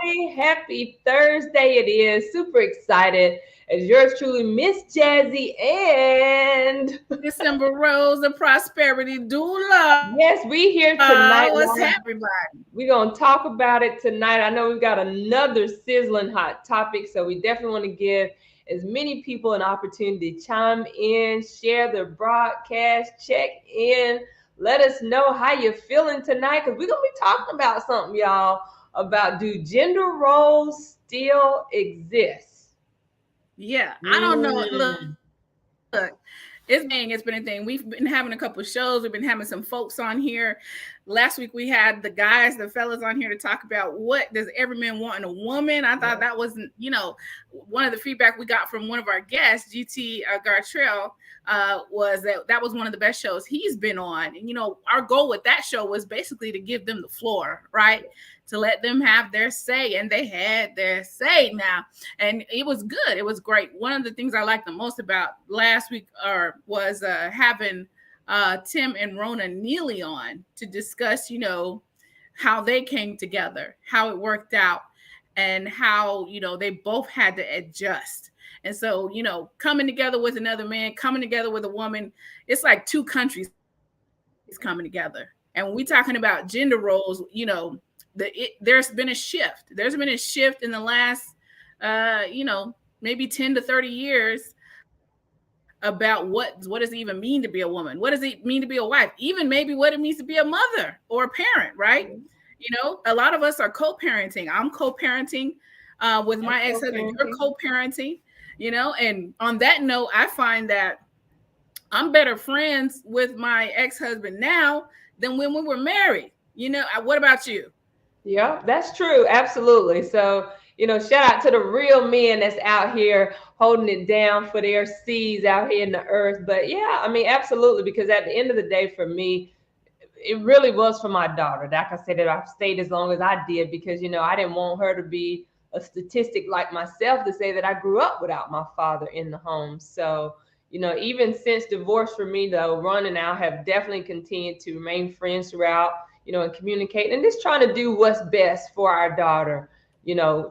everybody. Happy Thursday. It is super excited as yours truly, Miss Jazzy. And December Rose of Prosperity Doula. yes, we here What's tonight. happening, everybody? We're going to talk about it tonight. I know we've got another sizzling hot topic, so we definitely want to give as many people an opportunity to chime in, share the broadcast, check in, let us know how you're feeling tonight, because we're going to be talking about something, y'all, about do gender roles still exist? Yeah, I don't know. Look, Mm. it's been a thing. We've been having a couple of shows. We've been having some folks on here. Last week we had the fellas on here to talk about what does every man want in a woman. I thought that wasn't, one of the feedback we got from one of our guests, GT Gartrell, was that was one of the best shows he's been on. And our goal with that show was basically to give them the floor, right? To let them have their say, and they had their say now, and it was good. It was great. One of the things I liked the most about last week was having Tim and Rona Neely on to discuss, how they came together, how it worked out, and how they both had to adjust. And so, coming together with another man, coming together with a woman, it's like two countries coming together. And when we're talking about gender roles, there's been a shift. There's been a shift in the last, maybe 10 to 30 years about what does it even mean to be a woman? What does it mean to be a wife? Even maybe what it means to be a mother or a parent, right? A lot of us are co-parenting. I'm co-parenting with my ex-husband. You're co-parenting, and on that note, I find that I'm better friends with my ex-husband now than when we were married. What about you? Yeah, that's true. Absolutely. So, shout out to the real men that's out here holding it down for their seeds out here in the earth. But yeah, I mean, absolutely. Because at the end of the day, for me, it really was for my daughter. Like I said, that I've stayed as long as I did because, I didn't want her to be a statistic like myself to say that I grew up without my father in the home. So, even since divorce for me, though, Ron and I have definitely continued to remain friends throughout, and communicate and just trying to do what's best for our daughter,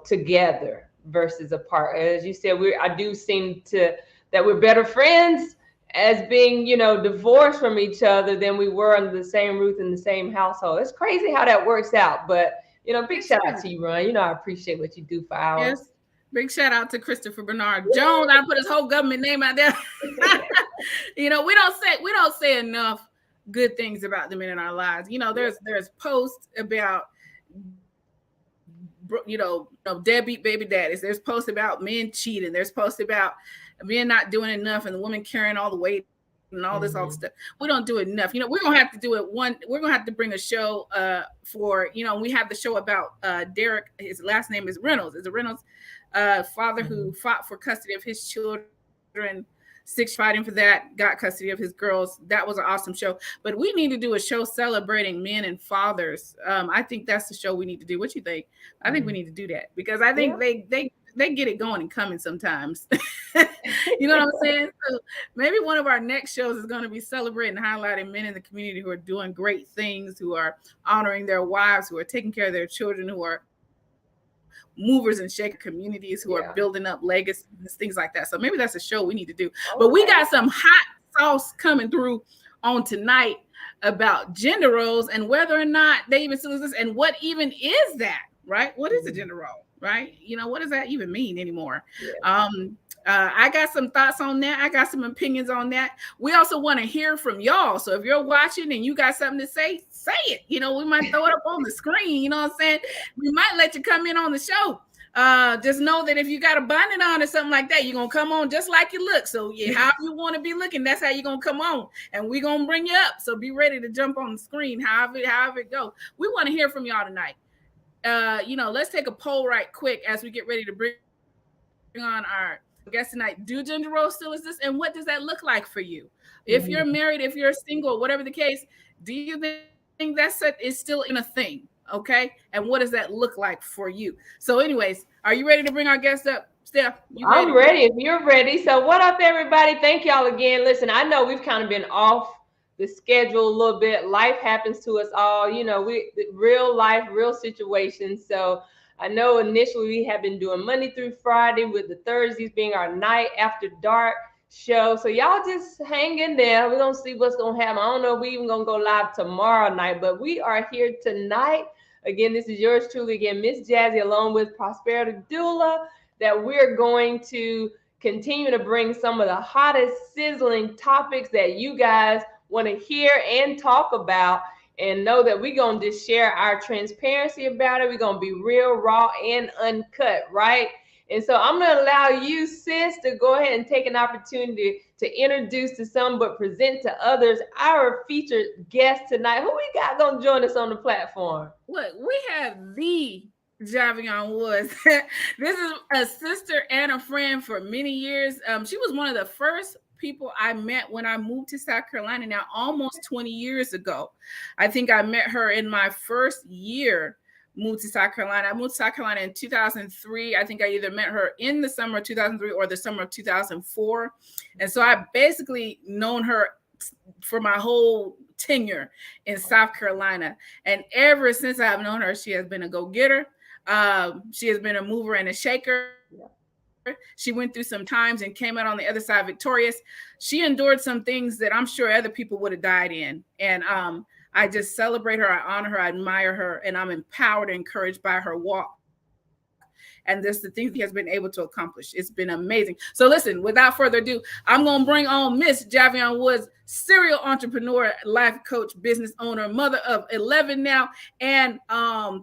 together versus apart. As you said, I do seem to that we're better friends as being, divorced from each other than we were under the same roof in the same household. It's crazy how that works out. But, big shout out to you, Ron. I appreciate what you do for ours. Yes. Big shout out to Christopher Bernard Jones. I put his whole government name out there. We don't say enough good things about the men in our lives. There's posts about deadbeat baby daddies. There's posts about men cheating. There's posts about men not doing enough and the woman carrying all the weight and all this all the stuff. We don't do enough. We're gonna have to do it we're gonna have to bring a show for we have the show about Derek. His last name is Reynolds. Is a Reynolds father who fought for custody of his children, 6 fighting for that, got custody of his girls. That was an awesome show. But we need to do a show celebrating men and fathers. I think that's the show we need to do. What you think? I think we need to do that because I think they get it going and coming sometimes. You know what I'm saying? So maybe one of our next shows is going to be celebrating, highlighting men in the community who are doing great things, who are honoring their wives, who are taking care of their children, who are movers and shaker communities, who are building up legacies, things like that. So maybe that's a show we need to do. But we got some hot sauce coming through on tonight about gender roles and whether or not they even still exist and what even is that, right? What is a gender role, right? What does that even mean anymore? I got some thoughts on that. I got some opinions on that. We also want to hear from y'all. So if you're watching and you got something to say it. We might throw it up on the screen. You know what I'm saying? We might let you come in on the show. Just know that if you got a bonnet on or something like that, you're going to come on just like you look. So however you want to be looking, that's how you're going to come on. And we're going to bring you up. So be ready to jump on the screen, however it go. We want to hear from y'all tonight. Let's take a poll right quick as we get ready to bring on our guest tonight. Do gender roles still exist? And what does that look like for you? If you're married, if you're single, whatever the case, do you think that's is still in a thing? Okay. And what does that look like for you? So anyways, are you ready to bring our guest up? Steph, I'm ready if you're ready. So what up, everybody? Thank y'all again. Listen, I know we've kind of been off the schedule a little bit. Life happens to us all. We real life, real situations. So I know initially we have been doing Monday through Friday, with the Thursdays being our night after dark show. So y'all just hang in there. We're gonna see what's gonna happen. I don't know if we even gonna go live tomorrow night, but we are here tonight. Again, this is yours truly, again, Miss Jazzy, along with Prosperity Doula, that we're going to continue to bring some of the hottest, sizzling topics that you guys want to hear and talk about. And know that we're going to just share our transparency about it. We're going to be real, raw, and uncut, right? And so I'm going to allow you, sis, to go ahead and take an opportunity to introduce to some, but present to others, our featured guest tonight. Who we got going to join us on the platform? Look, we have the Javion Woods. This is a sister and a friend for many years. She was one of the first people I met when I moved to South Carolina, now almost 20 years ago. I think I met her in my first year moved to South Carolina. I moved to South Carolina in 2003. I think I either met her in the summer of 2003 or the summer of 2004. And so I basically known her for my whole tenure in South Carolina. And ever since I have known her, she has been a go-getter. She has been a mover and a shaker. She went through some times and came out on the other side victorious. She endured some things that I'm sure other people would have died in. And I just celebrate her. I honor her. I admire her. And I'm empowered and encouraged by her walk. And this the things he has been able to accomplish. It's been amazing. So listen, without further ado, I'm going to bring on Miss Javion Woods, serial entrepreneur, life coach, business owner, mother of 11 now, and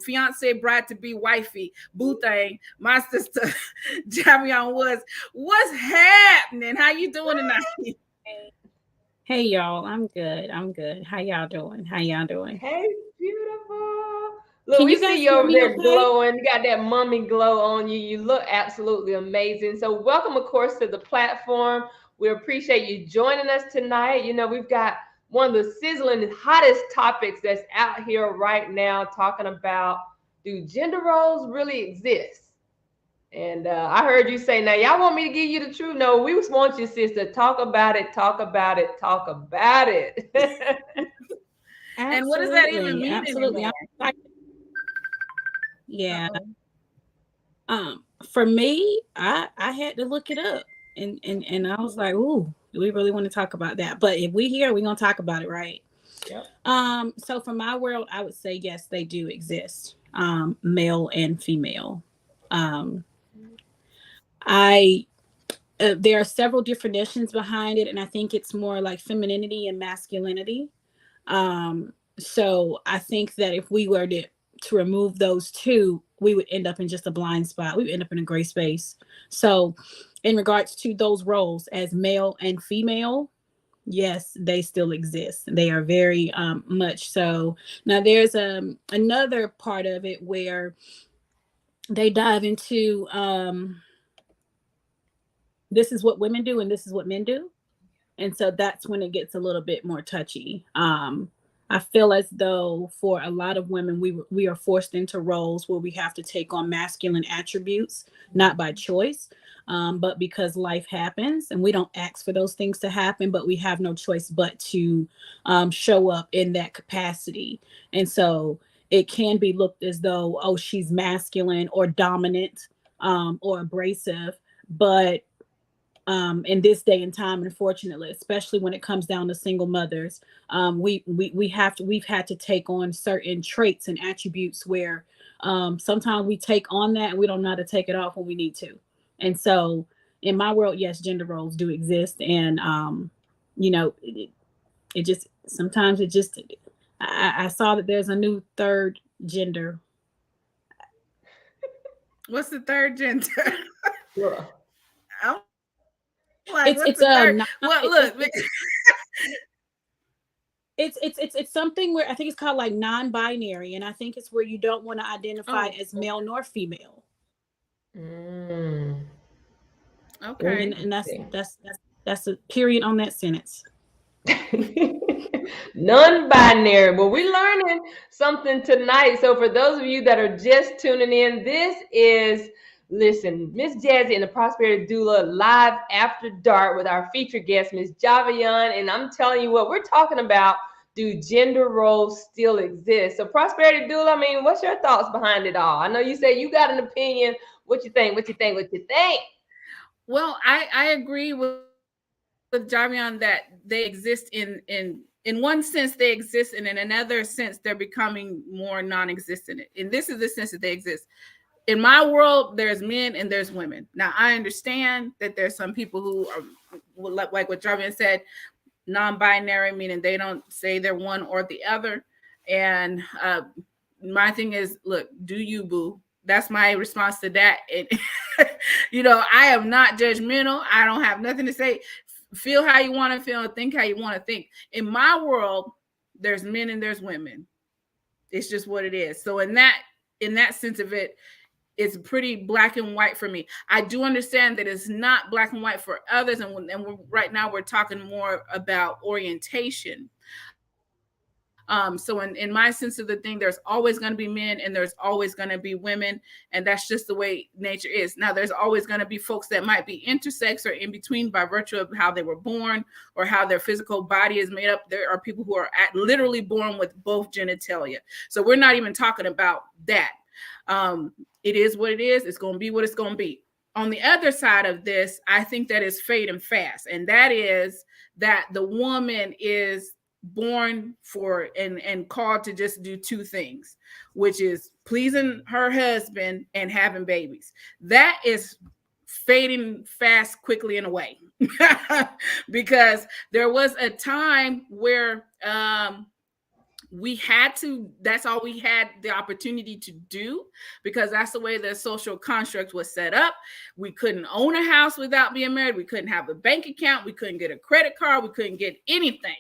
fiance, bride-to-be, wifey, boo thing, my sister, Javion Woods. What's happening? How you doing tonight? Hey, y'all. I'm good. How y'all doing? Hey, beautiful. Look, Can we you guys see you hear over me there okay? glowing. You got that mummy glow on you. You look absolutely amazing. So welcome, of course, to the platform. We appreciate you joining us tonight. You know, we've got one of the sizzling, hottest topics that's out here right now, talking about, do gender roles really exist? And I heard you say, now y'all want me to give you the truth? No, we just want you, sister, talk about it, talk about it, talk about it. And what does that even mean anymore? Yeah. For me, I had to look it up, and I was like, ooh, do we really want to talk about that? But if we here, we're gonna talk about it, right? Yep. So for my world, I would say yes, they do exist. Male and female. There are several definitions behind it, and I think it's more like femininity and masculinity. So I think that if we were to remove those two, we would end up in just a blind spot. We would end up in a gray space. So in regards to those roles as male and female, yes, they still exist. They are very much so. Now there's another part of it where they dive into this is what women do and this is what men do. And so that's when it gets a little bit more touchy. I feel as though for a lot of women, we are forced into roles where we have to take on masculine attributes, not by choice, but because life happens and we don't ask for those things to happen, but we have no choice but to show up in that capacity. And so it can be looked as though, oh, she's masculine or dominant or abrasive, but in this day and time, unfortunately, especially when it comes down to single mothers, we've had to take on certain traits and attributes where sometimes we take on that and we don't know how to take it off when we need to. And so in my world, yes, gender roles do exist. And, it just, sometimes it just, I saw that there's a new third gender. What's the third gender? Yeah. Like, it's something where I think it's called like non-binary, and I think it's where you don't want to identify as male nor female. Okay. And that's a period on that sentence. Non-binary. Well, we're learning something tonight. So for those of you that are just tuning in, this is, listen, Miss Jazzy and the Prosperity Doula live after dark with our featured guest, Miss Javion. And I'm telling you what, we're talking about, do gender roles still exist? So Prosperity Doula, I mean, what's your thoughts behind it all? I know you said you got an opinion. What you think? What you think? What you think? Well, I agree with Javion that they exist in one sense they exist, and in another sense they're becoming more non-existent. And this is the sense that they exist. In my world, there's men and there's women. Now, I understand that there's some people who are, like what Javion said, non-binary, meaning they don't say they're one or the other. And my thing is, look, do you, boo? That's my response to that. And I am not judgmental. I don't have nothing to say. Feel how you want to feel and think how you want to think. In my world, there's men and there's women. It's just what it is. So in that sense of it, it's pretty black and white for me. I do understand that it's not black and white for others, and right now we're talking more about orientation. So in my sense of the thing, there's always going to be men and there's always going to be women, and that's just the way nature is. Now, there's always going to be folks that might be intersex or in between by virtue of how they were born or how their physical body is made up. There are people who are literally born with both genitalia. So we're not even talking about that. It is what it is. It's going to be what it's going to be. On the other side of this, I think that is fade and fast. And that is that the woman is born for and called to just do two things, which is pleasing her husband and having babies. That is fading fast, quickly, and away. Because there was a time where that's all we had the opportunity to do, because that's the way the social construct was set up. We couldn't own a house without being married. We couldn't have a bank account. We couldn't get a credit card. We couldn't get anything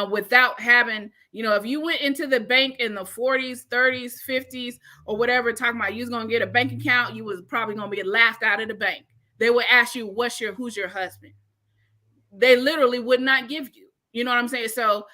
without having, if you went into the bank in the 40s, 30s, 50s, or whatever, talking about you was going to get a bank account, you was probably going to be laughed out of the bank. They would ask you, who's your husband? They literally would not give you. You know what I'm saying? So,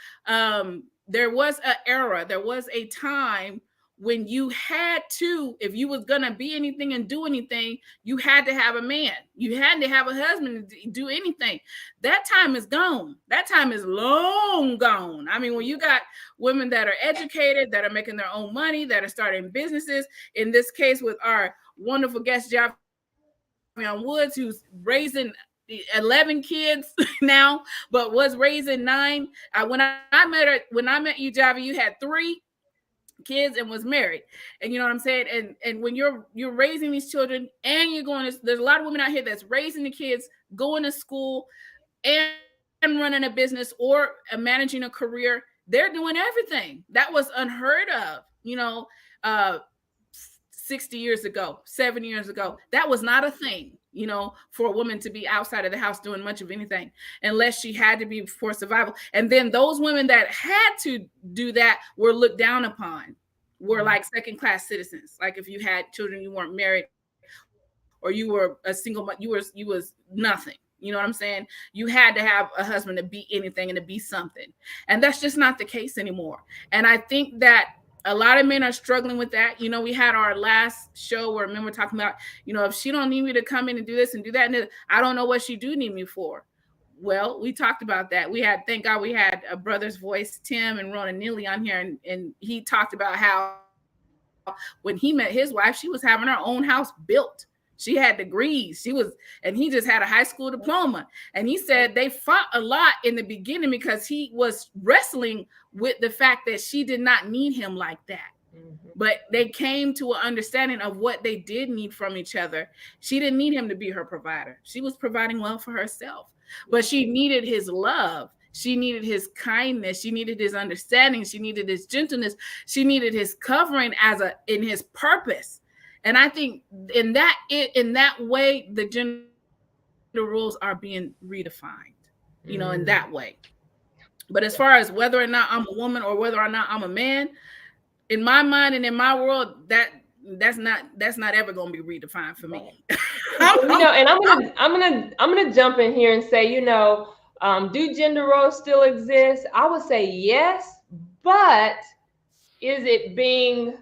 there was an era, there was a time when you had to, if you was going to be anything and do anything, you had to have a man. You had to have a husband to do anything. That time is gone. That time is long gone. I mean, when you got women that are educated, that are making their own money, that are starting businesses, in this case with our wonderful guest, Javion Woods, who's raising 11 kids now, but was raising 9. When I met you, Javi, you had 3 kids and was married. And you know what I'm saying? And when you're raising these children and you're going to, there's a lot of women out here that's raising the kids, going to school and running a business or managing a career. They're doing everything. That was unheard of, 60 years ago, 7 years ago. That was not a thing, for a woman to be outside of the house doing much of anything, unless she had to be for survival. And then those women that had to do that were looked down upon, were like second-class citizens. Like if you had children, you weren't married, or you were a single, you was nothing. You know what I'm saying? You had to have a husband to be anything and to be something. And that's just not the case anymore. And I think that a lot of men are struggling with that. We had our last show where men were talking about, if she don't need me to come in and do this and do that, and I don't know what she do need me for. Well, we talked about that. Thank God we had a brother's voice, Tim and Rona Neely on here. And he talked about how when he met his wife, she was having her own house built. She had degrees. And he just had a high school diploma. And he said they fought a lot in the beginning because he was wrestling with the fact that she did not need him like that. Mm-hmm. But they came to an understanding of what they did need from each other. She didn't need him to be her provider. She was providing well for herself, but she needed his love. She needed his kindness. She needed his understanding. She needed his gentleness. She needed his covering in his purpose. And I think in that way, the gender roles are being redefined, in that way. But as far as whether or not I'm a woman or whether or not I'm a man, in my mind and in my world, that's not ever going to be redefined for me. And I'm gonna jump in here and say, do gender roles still exist? I would say yes, but is it being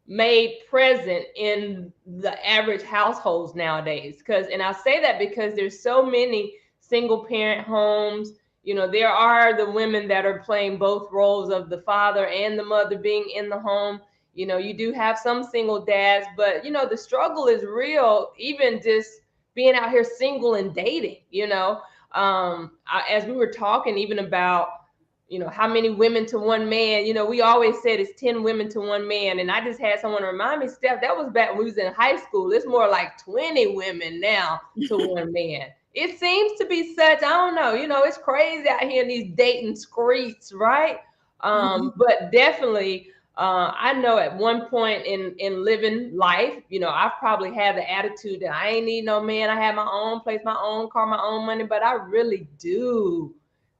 made present in the average households nowadays? And I say that because there's so many single parent homes, there are the women that are playing both roles of the father and the mother being in the home. You do have some single dads, but the struggle is real, even just being out here single and dating. As we were talking even about how many women to one man. We always said it's 10 women to one man, and I just had someone remind me, Steph, that was back when we was in high school. It's more like 20 women now to one man. It seems to be such, I don't know, it's crazy out here in these dating streets, right? But definitely, I know at one point in living life, I've probably had the attitude that I ain't need no man. I have my own place, my own car, my own money, but I really do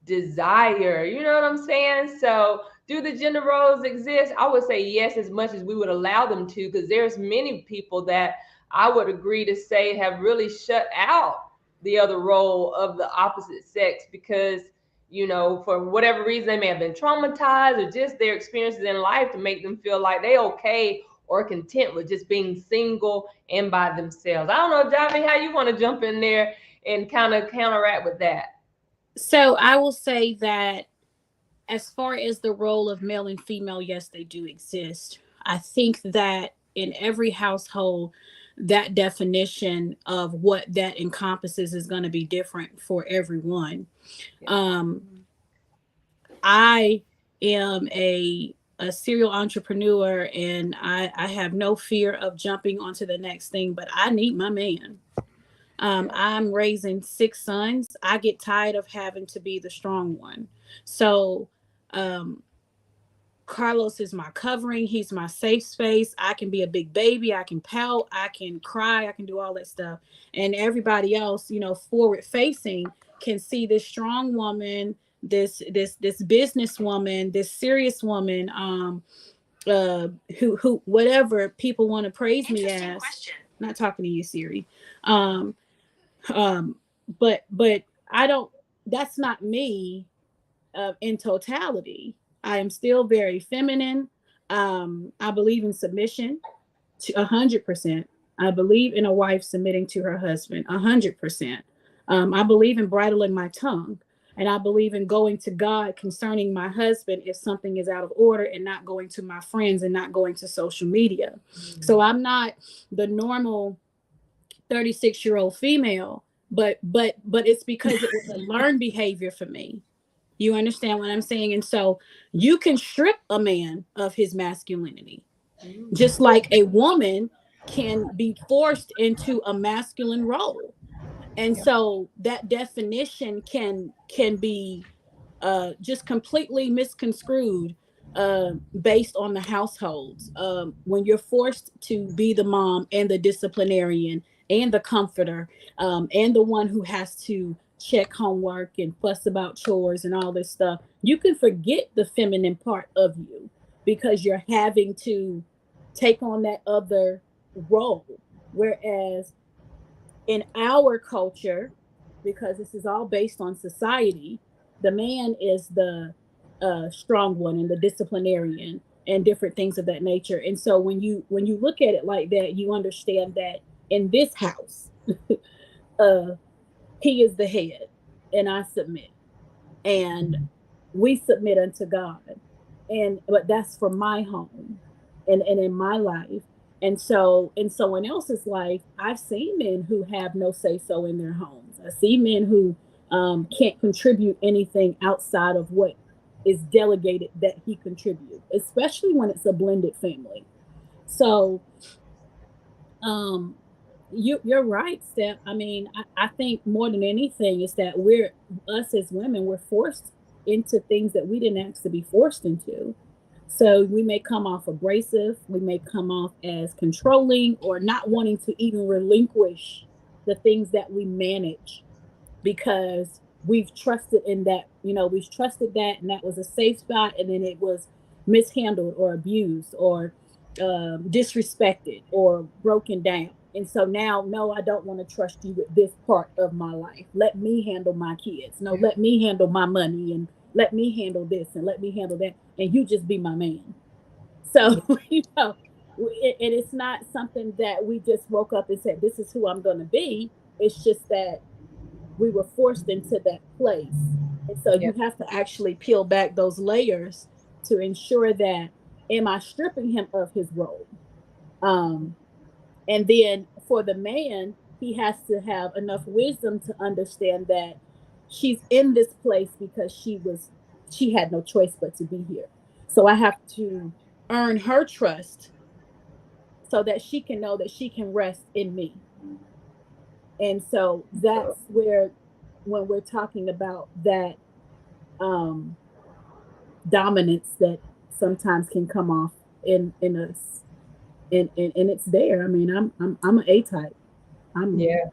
desire, you know what I'm saying? So do the gender roles exist? I would say yes, as much as we would allow them to, because there's many people that I would agree to say have really shut out the other role of the opposite sex because for whatever reason they may have been traumatized or just their experiences in life to make them feel like they okay or content with just being single and by themselves. I don't know, Javi, how you want to jump in there and kind of counteract with that? So I will say that as far as the role of male and female, yes, they do exist. I think that in every household, that definition of what that encompasses is going to be different for everyone. I am a serial entrepreneur, and I have no fear of jumping onto the next thing, but I need my man. I'm raising 6 sons. I get tired of having to be the strong one. So Carlos is my covering. He's my safe space. I can be a big baby. I can pout. I can cry. I can do all that stuff. And everybody else, forward facing, can see this strong woman, this business woman, this serious woman, who whatever people want to praise me as. Question. Not talking to you, Siri. But I don't. That's not me. In totality, I am still very feminine. I believe in submission to 100%. I believe in a wife submitting to her husband 100%. I believe in bridling my tongue, and I believe in going to God concerning my husband if something is out of order, and not going to my friends and not going to social media. Mm-hmm. So I'm not the normal 36-year-old female, but it's because it was a learned behavior for me. You understand what I'm saying? And so you can strip a man of his masculinity, just like a woman can be forced into a masculine role. And so that definition can be just completely misconstrued based on the households. When you're forced to be the mom and the disciplinarian and the comforter and the one who has to check homework and fuss about chores and all this stuff, you can forget the feminine part of you because you're having to take on that other role. Whereas in our culture, because this is all based on society, the man is the strong one and the disciplinarian and different things of that nature. And so when you look at it like that, you understand that in this house, he is the head, and I submit, and we submit unto God, but that's for my home, and in my life, and so in someone else's life, I've seen men who have no say so in their homes. I see men who can't contribute anything outside of what is delegated that he contributes, especially when it's a blended family. So, You're right, Steph. I mean, I think more than anything is that us as women, we're forced into things that we didn't ask to be forced into. So we may come off abrasive, we may come off as controlling or not wanting to even relinquish the things that we manage because we've trusted in that, we've trusted that, and that was a safe spot, and then it was mishandled or abused or disrespected or broken down. And so now, no, I don't want to trust you with this part of my life. Let me handle my kids. No, let me handle my money, and let me handle this, and let me handle that. And you just be my man. So, and it's not something that we just woke up and said, this is who I'm going to be. It's just that we were forced into that place And so Yeah. you have to actually peel back those layers to ensure that, am I stripping him of his role? Um, and then for the man, he has to have enough wisdom to understand that she's in this place because she had no choice but to be here. So I have to earn her trust so that she can know that she can rest in me. And so that's where, when we're talking about that um dominance that sometimes can come off in us, and it's there. I mean, I'm an A type. I'm Yeah.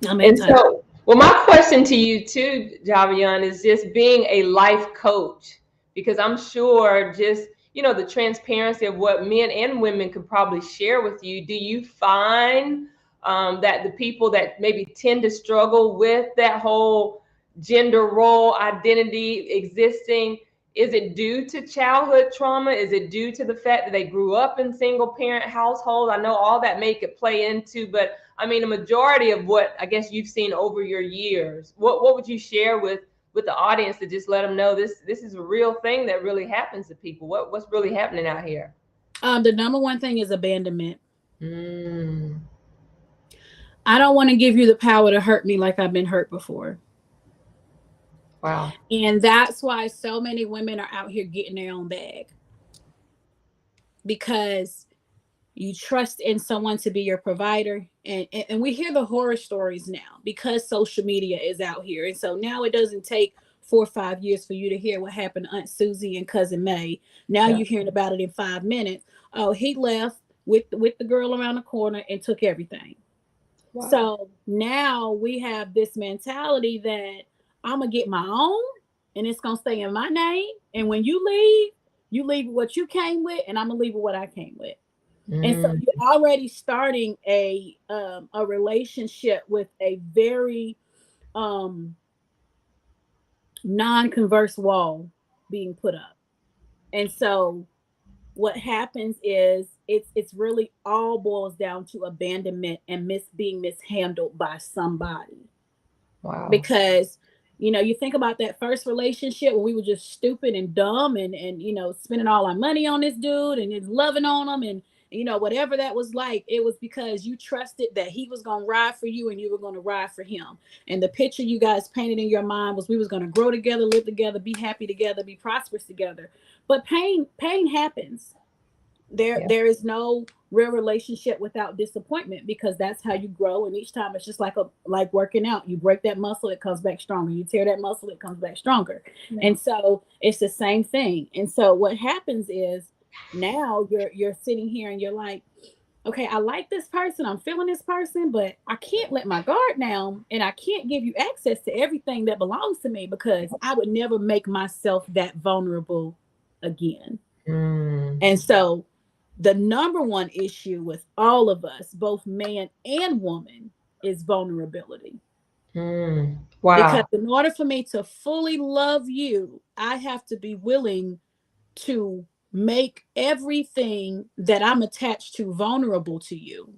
I'm A And type. so, well, my question to you too, Javion, is just being a life coach, because I'm sure just, the transparency of what men and women could probably share with you. Do you find that the people that maybe tend to struggle with that whole gender role identity existing, is it due to childhood trauma? Is it due to the fact that they grew up in single parent household? I know all that make it play into, but I mean, a majority of what I guess you've seen over your years, what would you share with the audience to just let them know this is a real thing that really happens to people? What's really happening out here? The number one thing is abandonment. Mm, I don't want to give you the power to hurt me like I've been hurt before. wow. And that's why so many women are out here getting their own bag, because you trust in someone to be your provider. And we hear the horror stories now because social media is out here. And so now it doesn't take 4 or 5 years for you to hear what happened to Aunt Susie and Cousin May. Now Yeah. you're hearing about it in 5 minutes. Oh, he left with the girl around the corner and took everything. Wow. So now we have this mentality that I'm gonna get my own, and it's gonna stay in my name. And when you leave with what you came with, and I'm gonna leave with what I came with. And so Mm, you're already starting a relationship with a very um non-converse wall being put up. And so what happens is it's really all boils down to abandonment and being mishandled by somebody. wow. Because you think about that first relationship when we were just stupid and dumb, and spending all our money on this dude and just loving on him, and whatever that was like, it was because you trusted that he was going to ride for you and you were going to ride for him. And the picture you guys painted in your mind was we was going to grow together, live together, be happy together, be prosperous together. But pain happens. Yeah. There is no real relationship without disappointment, because that's how you grow. And each time it's just like working out. You break that muscle, it comes back stronger. You tear that muscle, it comes back stronger. Yeah. And so it's the same thing. And so what happens is, now you're sitting here and you're like, okay, I like this person, I'm feeling this person, but I can't let my guard down, and I can't give you access to everything that belongs to me, because I would never make myself that vulnerable again. Mm, And so the number one issue with all of us, both man and woman, is vulnerability. mm, Because wow. in order for me to fully love you, I have to be willing to make everything that I'm attached to vulnerable to you.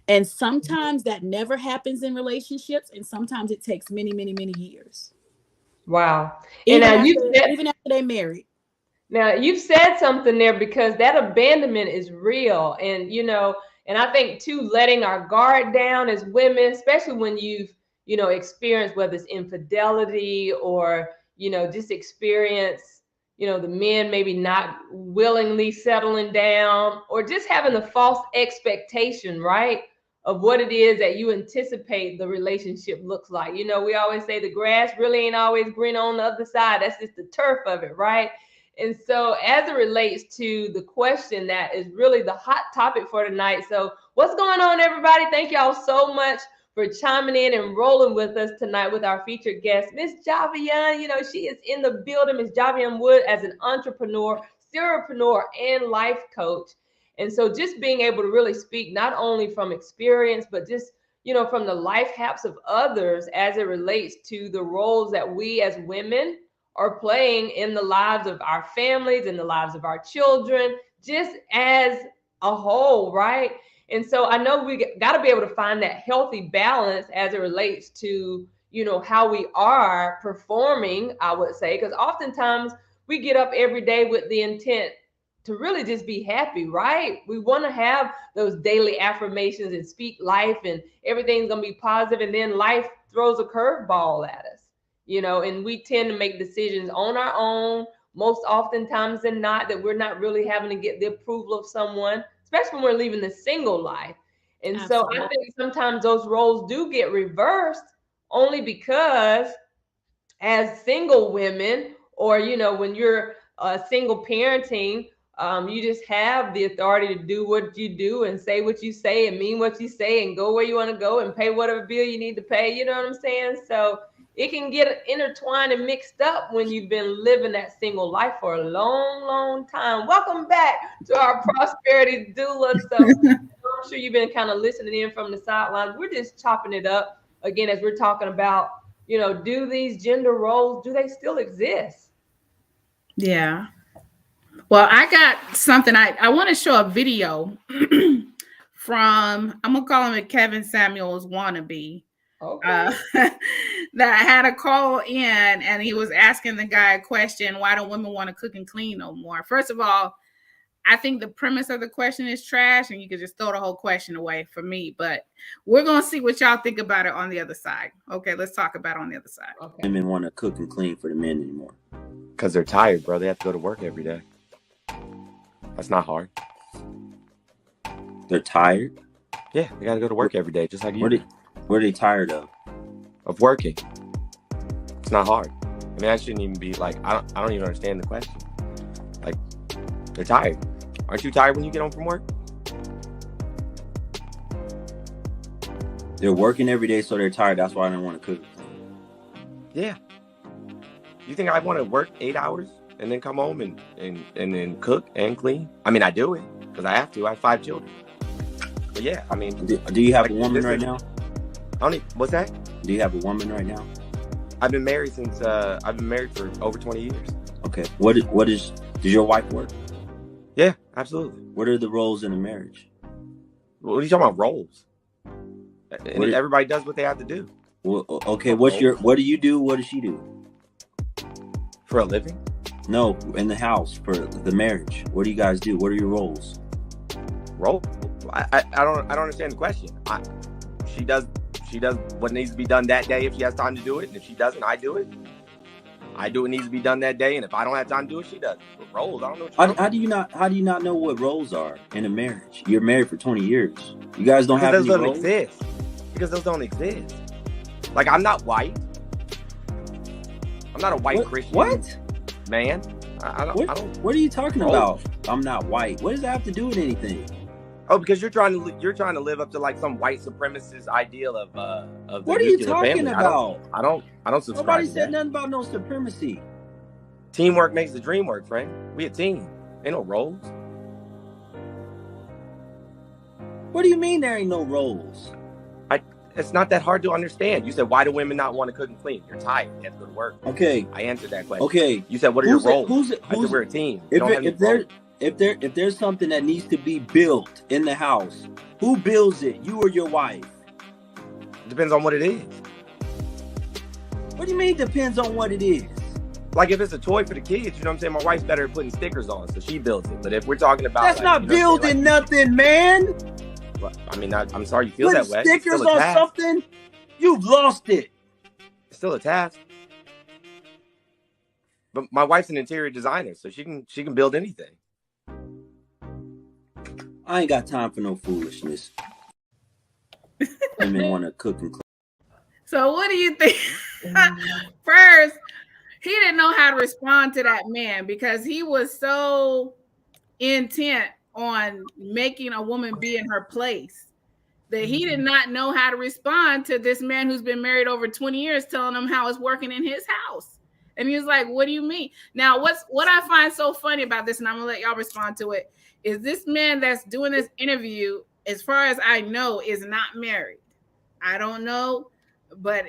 And sometimes that never happens in relationships, and sometimes it takes many, many, many years. Wow. And Even after even after they married. now you've said something there, because that abandonment is real. And and I think too, letting our guard down as women, especially when you've, experienced, whether it's infidelity or, just experience, the men maybe not willingly settling down, or just having the false expectation, right? Of what it is that you anticipate the relationship looks like. We always say the grass really ain't always green on the other side. That's just the turf of it, right? And so, as it relates to the question that is really the hot topic for tonight, so what's going on, everybody? Thank y'all so much for chiming in and rolling with us tonight with our featured guest, Miss Javion. She is in the building, Miss Javion Wood, as an entrepreneur, serialpreneur, and life coach. And so, just being able to really speak not only from experience, but just from the life haps of others as it relates to the roles that we as women are playing in the lives of our families, in the lives of our children, just as a whole, right? And so I know we got to be able to find that healthy balance as it relates to, how we are performing, I would say, because oftentimes we get up every day with the intent to really just be happy, right? We want to have those daily affirmations and speak life, and everything's going to be positive, and then life throws a curveball at us, and we tend to make decisions on our own most oftentimes than not, that we're not really having to get the approval of someone, especially when we're leaving the single life. And Absolutely. so I think sometimes those roles do get reversed only because as single women, or when you're single parenting, you just have the authority to do what you do and say what you say and mean what you say and go where you want to go and pay whatever bill you need to pay. You know what I'm saying? So it can get intertwined and mixed up when you've been living that single life for a long, long time. Welcome back to our prosperity doula. So I'm sure you've been kind of listening in from the sidelines. We're just chopping it up again as we're talking about, do these gender roles, do they still exist? Yeah. Well, I got something. I want to show a video from, I'm going to call him a Kevin Samuels wannabe. Okay. That had a call in, and he was asking the guy a question: why don't women want to cook and clean no more? First of all, I think the premise of the question is trash, and you could just throw the whole question away for me. But we're gonna see what y'all think about it on the other side. Okay, let's talk about it on the other side. Okay. Women want to cook and clean for the men anymore because they're tired, bro. They have to go to work every day. That's not hard. They're tired. Yeah, they got to go to work every day, just like you. What are they tired of? Of working. It's not hard. I mean, that shouldn't even be like, I don't even understand the question. Like, they're tired. Aren't you tired when you get home from work? They're working every day, so they're tired. That's why I don't want to cook. Yeah. You think I want to work 8 hours and then come home and then cook and clean? I mean, I do it because I have to. I have 5 children. But yeah, I mean. Do you have a woman right now? What's that? Do you have a woman right now? I've been married for over 20 years. Okay. Does your wife work? Yeah, absolutely. What are the roles in a marriage? What are you talking about, roles? Everybody does what they have to do. Well, okay. What do you do? What does she do? For a living? No, in the house for the marriage. What do you guys do? What are your roles? Role? I don't understand the question. She does what needs to be done that day if she has time to do it, and if she doesn't, I do it. I do what needs to be done that day, and if I don't have time to do it, she does. But roles, I don't know. How do you not know what roles are in a marriage? You're married for 20 years. You guys don't have any roles? Exist. Because those don't exist. Like, I'm not white. I'm not a white Christian. What? Man. I don't. What are you talking about? I'm not white. What does that have to do with anything? Oh, because you're trying to live up to like some white supremacist ideal of the what are you talking family. about? I don't subscribe. Nobody said nothing about no supremacy. Teamwork makes the dream work, friend. We a team. Ain't no roles. What do you mean there ain't no roles? It's not that hard to understand. You said, why do women not want to cook and clean? You're tired. You have to go to work. Okay. I answered that question. Okay. You said, what are your roles? I said, we're a team. If there's something that needs to be built in the house, who builds it? You or your wife? Depends on what it is. What do you mean depends on what it is? Like if it's a toy for the kids, you know what I'm saying? My wife's better at putting stickers on, so she builds it. But if we're talking about that's not building nothing, man. Well, I mean, I'm sorry you feel that way. Stickers on something? You've lost it. It's still a task. But my wife's an interior designer, so she can build anything. I ain't got time for no foolishness. Women want to cook and clean. So what do you think? First, he didn't know how to respond to that man because he was so intent on making a woman be in her place that he did not know how to respond to this man who's been married over 20 years telling him how it's working in his house. And he was like, what do you mean? Now, what I find so funny about this, and I'm gonna let y'all respond to it, is this man that's doing this interview, as far as I know, is not married. I don't know, but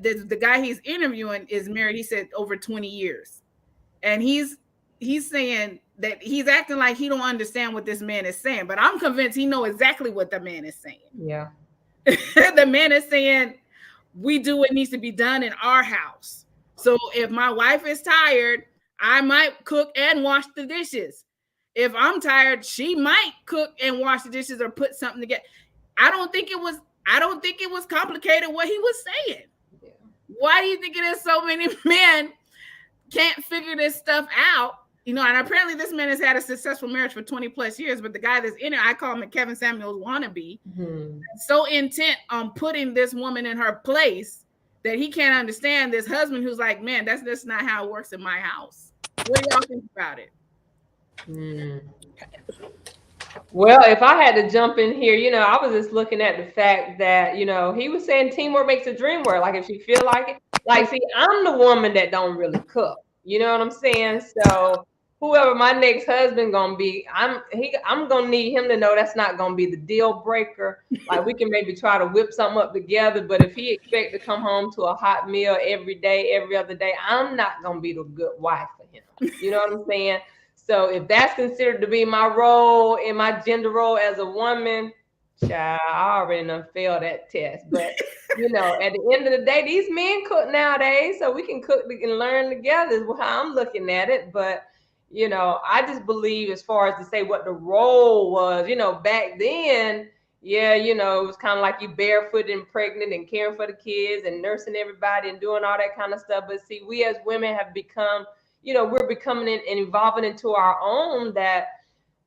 the guy he's interviewing is married. He said over 20 years. And he's saying that he's acting like he don't understand what this man is saying, but I'm convinced he knows exactly what the man is saying. Yeah. The man is saying, we do what needs to be done in our house. So if my wife is tired, I might cook and wash the dishes. If I'm tired, she might cook and wash the dishes or put something together. I don't think it was complicated what he was saying. Yeah. Why do you think it is so many men can't figure this stuff out? You know, and apparently this man has had a successful marriage for 20 plus years, but the guy that's in it, I call him a Kevin Samuels wannabe, so intent on putting this woman in her place that he can't understand this husband who's like, man, that's not how it works in my house. What do y'all think about it? Well, if I had to jump in here, you know, I was just looking at the fact that, you know, he was saying teamwork makes the dream work. Like if you feel like it, like, see, I'm the woman that don't really cook. You know what I'm saying? So whoever my next husband gonna be, I'm gonna need him to know that's not gonna be the deal breaker. Like we can maybe try to whip something up together, but if he expect to come home to a hot meal every day, every other day, I'm not gonna be the good wife for him. You know what I'm saying? So if that's considered to be my role in my gender role as a woman, child, I already done failed that test. But you know, at the end of the day, these men cook nowadays, so we can cook and learn together is how I'm looking at it. But you know, I just believe as far as to say what the role was, you know, back then, yeah, you know, it was kind of like you barefoot and pregnant and caring for the kids and nursing everybody and doing all that kind of stuff. But see, we as women have become, you know, we're becoming and evolving into our own that,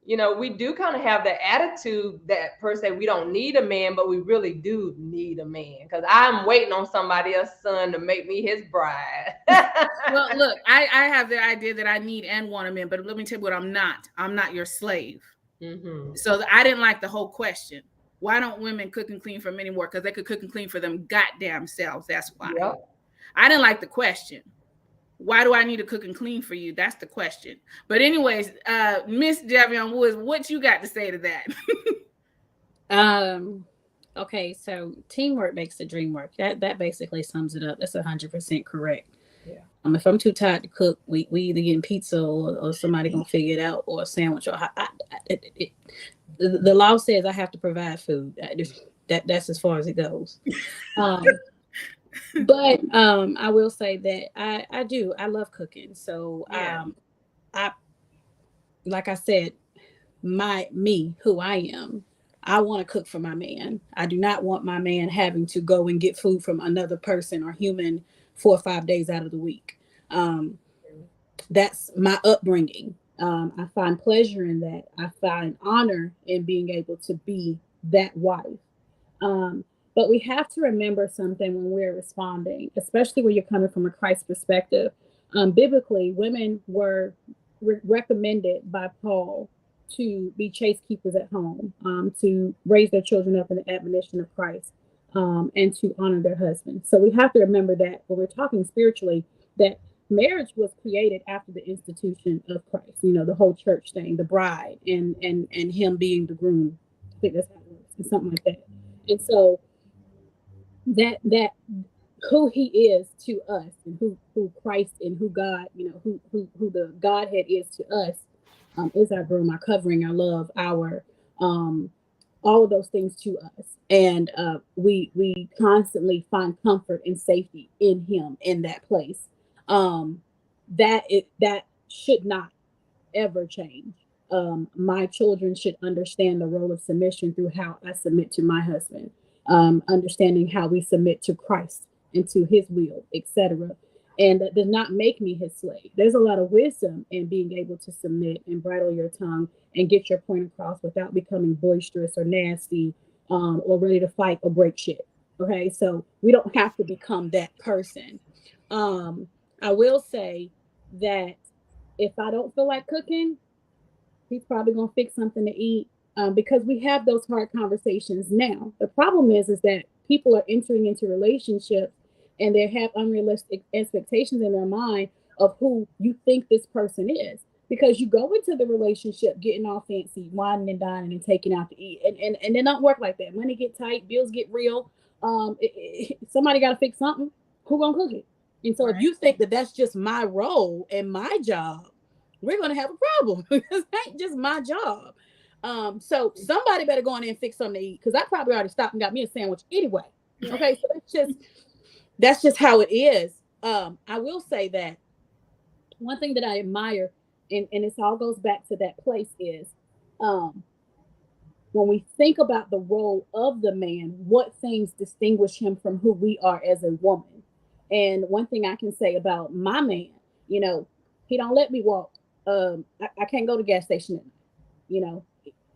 you know, we do kind of have the attitude that per se we don't need a man, but we really do need a man because I'm waiting on somebody else's son to make me his bride. Well, look, I have the idea that I need and want a man, but let me tell you what I'm not. I'm not your slave. So I didn't like the whole question. Why don't women cook and clean for men anymore? Because they could cook and clean for them goddamn selves. That's why. Yep. I didn't like the question. Why do I need to cook and clean for you? That's the question. But anyways, Miss Javion Woods, what you got to say to that? Okay, so teamwork makes the dream work. That basically sums it up. That's 100% correct. Yeah. If I'm too tired to cook, we either getting pizza or somebody gonna figure it out, or a sandwich. Or the law says I have to provide food. That's as far as it goes. But I will say that I love cooking. So I like I said, who I am, I want to cook for my man. I do not want my man having to go and get food from another person or human 4 or 5 days out of the week. That's my upbringing. I find pleasure in that. I find honor in being able to be that wife. But we have to remember something when we're responding, especially when you're coming from a Christ perspective. Biblically, women were recommended by Paul to be chaste keepers at home, to raise their children up in the admonition of Christ, and to honor their husbands. So we have to remember that when we're talking spiritually, that marriage was created after the institution of Christ. You know, the whole church thing, the bride, and him being the groom. I think that's how it works, something like that. And so that who he is to us, and who Christ and who God, you know, who the Godhead is to us, is our groom, our covering, our love, our all of those things to us. And we constantly find comfort and safety in him in that place. That should not ever change. My children should understand the role of submission through how I submit to my husband, understanding how we submit to Christ and to his will, etc. And that does not make me his slave. There's a lot of wisdom in being able to submit and bridle your tongue and get your point across without becoming boisterous or nasty, or ready to fight or break shit. Okay, so we don't have to become that person. I will say that if I don't feel like cooking, he's probably gonna fix something to eat, because we have those hard conversations now. The problem is that people are entering into relationships and they have unrealistic expectations in their mind of who you think this person is, because you go into the relationship getting all fancy, whining and dining and taking out to eat, and it don't work like that. Money get tight, bills get real. Somebody got to fix something. Who gonna cook it? And so if you think that that's just my role and my job, we're gonna have a problem, because that ain't just my job. So somebody better go in there and fix something to eat, because I probably already stopped and got me a sandwich anyway. Okay, so it's just that's just how it is. I will say that one thing that I admire, and this all goes back to that place, is um, when we think about the role of the man, what things distinguish him from who we are as a woman. And one thing I can say about my man, you know, he don't let me walk. I can't go to the gas station at night. You know,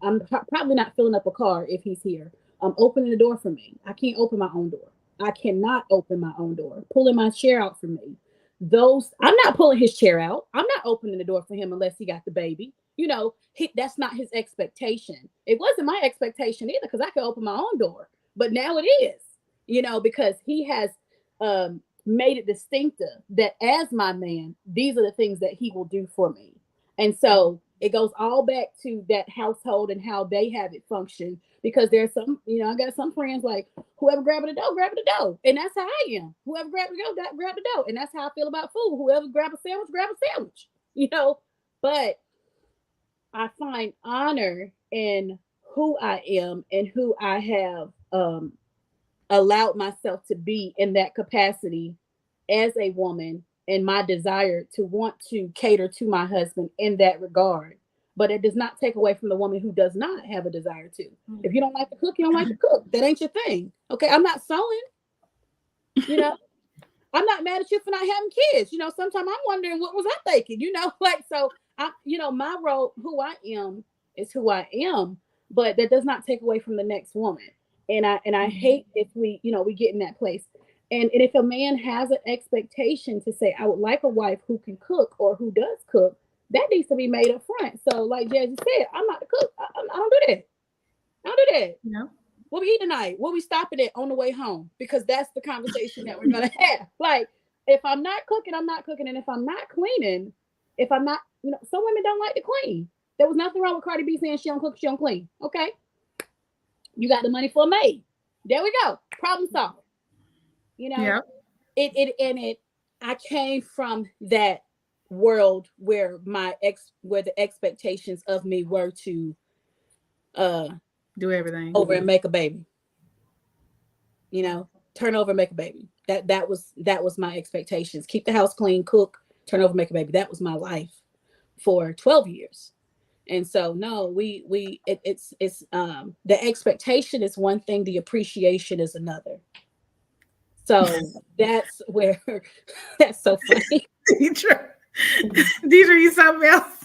I'm probably not filling up a car if he's here. Opening the door for me. I can't open my own door. I cannot open my own door. Pulling my chair out for me. Those I'm not pulling his chair out. I'm not opening the door for him unless he got the baby. You know, that's not his expectation. It wasn't my expectation either because I could open my own door. But now it is, you know, because he has made it distinctive that as my man, these are the things that he will do for me. And so it goes all back to that household and how they have it function. Because there's some, you know, I got some friends like whoever grabbing the dough, grab the dough. And that's how I am. Whoever grab the dough, grab the dough. And that's how I feel about food. Whoever grab a sandwich, grab a sandwich. You know, but I find honor in who I am and who I have allowed myself to be in that capacity as a woman, and my desire to want to cater to my husband in that regard. But it does not take away from the woman who does not have a desire to. If you don't like to cook, you don't like to cook. That ain't your thing. Okay, I'm not sewing. You know, I'm not mad at you for not having kids. You know, sometimes I'm wondering what was I thinking. You know, like so. You know, my role, who I am, is who I am. But that does not take away from the next woman. And I hate if we, you know, we get in that place. And if a man has an expectation to say, I would like a wife who can cook or who does cook, that needs to be made up front. So, like Jazzy said, I'm not the cook. I don't do that. I don't do that. No. What we eat tonight? What we stopping at on the way home? Because that's the conversation that we're gonna have. Like, if I'm not cooking, I'm not cooking. And if I'm not cleaning, if I'm not, you know, some women don't like to clean. There was nothing wrong with Cardi B saying she don't cook, she don't clean. Okay. You got the money for a maid. There we go. Problem solved. You know, Yeah. I came from that world where where the expectations of me were to do everything over and make a baby. You know, turn over and make a baby. That was my expectations. Keep the house clean, cook, turn over, make a baby. That was my life for 12 years. And so no, it's the expectation is one thing, the appreciation is another. So that's where that's so funny. Deidre, you something else.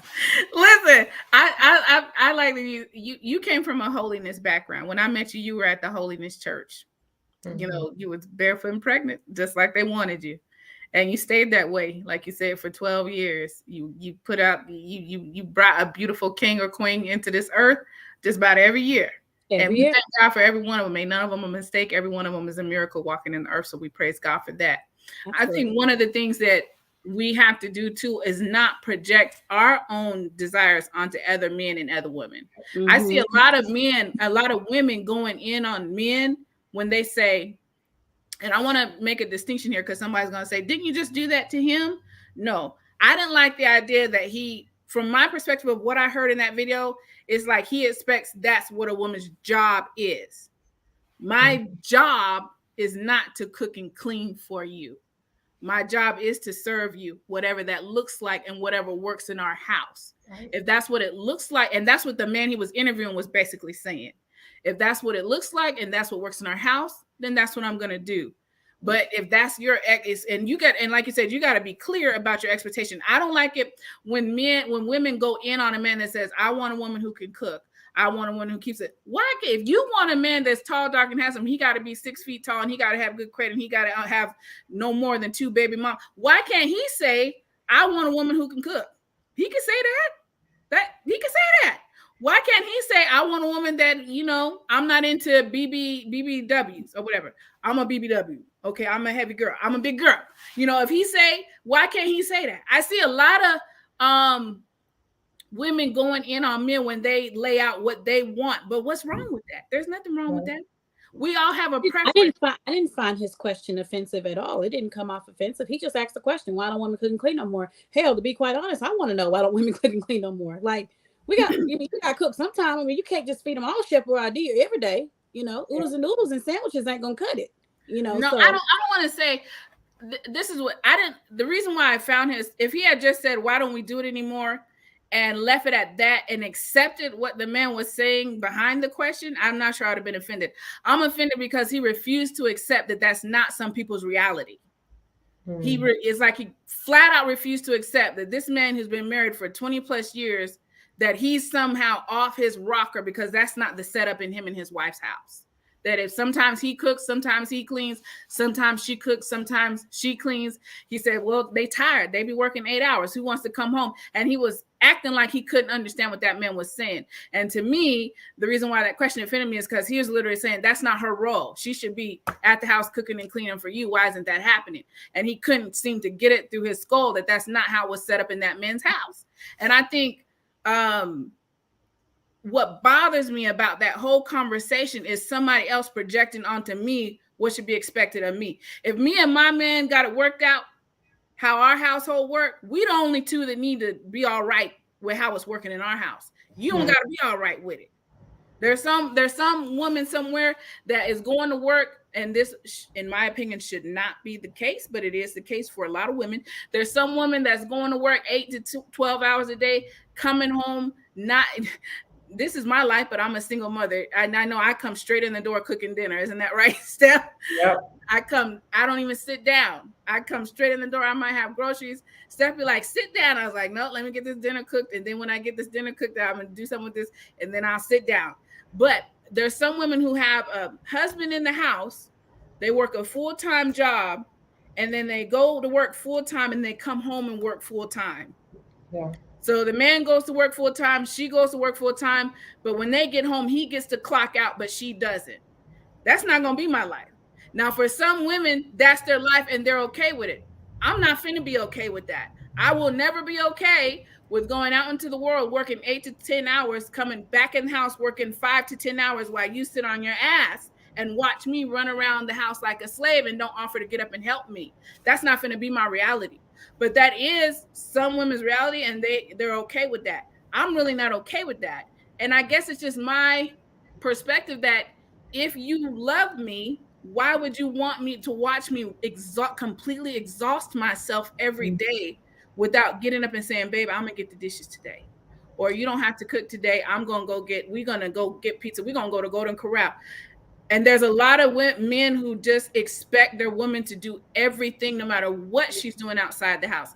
Listen, I like that you came from a holiness background. When I met you, you were at the holiness church. Mm-hmm. You know, you was barefoot and pregnant, just like they wanted you. And you stayed that way, like you said, for 12 years. You put out, you brought a beautiful king or queen into this earth just about every year. And we thank God for every one of them. Ain't none of them a mistake. Every one of them is a miracle walking in the earth. So we praise God for that. Absolutely. I think one of the things that we have to do too is not project our own desires onto other men and other women. Mm-hmm. I see a lot of women going in on men when they say, and I want to make a distinction here because somebody's going to say, didn't you just do that to him? No, I didn't like the idea that from my perspective of what I heard in that video, is like he expects that's what a woman's job is. My job is not to cook and clean for you. My job is to serve you, whatever that looks like and whatever works in our house. Right. If that's what it looks like, and that's what the man he was interviewing was basically saying. If that's what it looks like and that's what works in our house, then that's what I'm going to do. But if that's your and like you said, you got to be clear about your expectation. I don't like it when women go in on a man that says, I want a woman who can cook. I want a woman who keeps it. Why? If you want a man that's tall, dark, and handsome, he got to be 6 feet tall and he got to have good credit and he got to have no more than 2 baby moms. Why can't he say, I want a woman who can cook? He can say that. He can say that. Why can't he say, I want a woman that, you know, I'm not into BBWs or whatever. I'm a BBW. Okay, I'm a heavy girl. I'm a big girl. You know, if he say, why can't he say that? I see a lot of women going in on men when they lay out what they want. But what's wrong with that? There's nothing wrong with that. We all have a preference. I didn't find his question offensive at all. It didn't come off offensive. He just asked the question, why don't women cook and clean no more? Hell, to be quite honest, I want to know why don't women cook and clean no more? Like, you got to cook sometime. I mean, you can't just feed them all chef or idea every day. You know, oodles and noodles and sandwiches ain't gonna cut it. No, So I don't want to say this is what I didn't. The reason why I found his, if he had just said, "Why don't we do it anymore?" and left it at that and accepted what the man was saying behind the question, I'm not sure I'd have been offended. I'm offended because he refused to accept that that's not some people's reality. It's like he flat out refused to accept that this man who's been married for 20 plus years, that he's somehow off his rocker because that's not the setup in him and his wife's house. That if sometimes he cooks, sometimes he cleans, sometimes she cooks, sometimes she cleans. He said, well, they tired. They be working 8 hours. Who wants to come home? And he was acting like he couldn't understand what that man was saying. And to me, the reason why that question offended me is because he was literally saying that's not her role. She should be at the house cooking and cleaning for you. Why isn't that happening? And he couldn't seem to get it through his skull that that's not how it was set up in that man's house. And I think what bothers me about that whole conversation is somebody else projecting onto me what should be expected of me. If me and my man got it worked out how our household work, we the only two that need to be all right with how it's working in our house. You don't got to be all right with it. There's some woman somewhere that is going to work, and this, in my opinion, should not be the case, but it is the case for a lot of women. There's some woman that's going to work 8 to 12 hours a day, coming home not. This is my life, but I'm a single mother. I know I come straight in the door cooking dinner. Isn't that right, Steph? Yep. I don't even sit down. I come straight in the door. I might have groceries. Steph be like, sit down. I was like, no, let me get this dinner cooked. And then when I get this dinner cooked, I'm going to do something with this. And then I'll sit down. But there's some women who have a husband in the house. They work a full-time job. And then they go to work full-time and they come home and work full-time. Yeah. So the man goes to work full time, she goes to work full time, but when they get home, he gets to clock out, but she doesn't. That's not going to be my life. Now, for some women, that's their life and they're okay with it. I'm not finna be okay with that. I will never be okay with going out into the world, working 8 to 10 hours, coming back in the house, working 5 to 10 hours while you sit on your ass and watch me run around the house like a slave and don't offer to get up and help me. That's not finna be my reality. But that is some women's reality, and they're okay with that. I'm really not okay with that. And I guess it's just my perspective that if you love me, why would you want me to watch me completely exhaust myself every day without getting up and saying, babe, I'm going to get the dishes today. Or you don't have to cook today. we're going to go get pizza. We're going to go to Golden Corral. And there's a lot of men who just expect their woman to do everything, no matter what she's doing outside the house.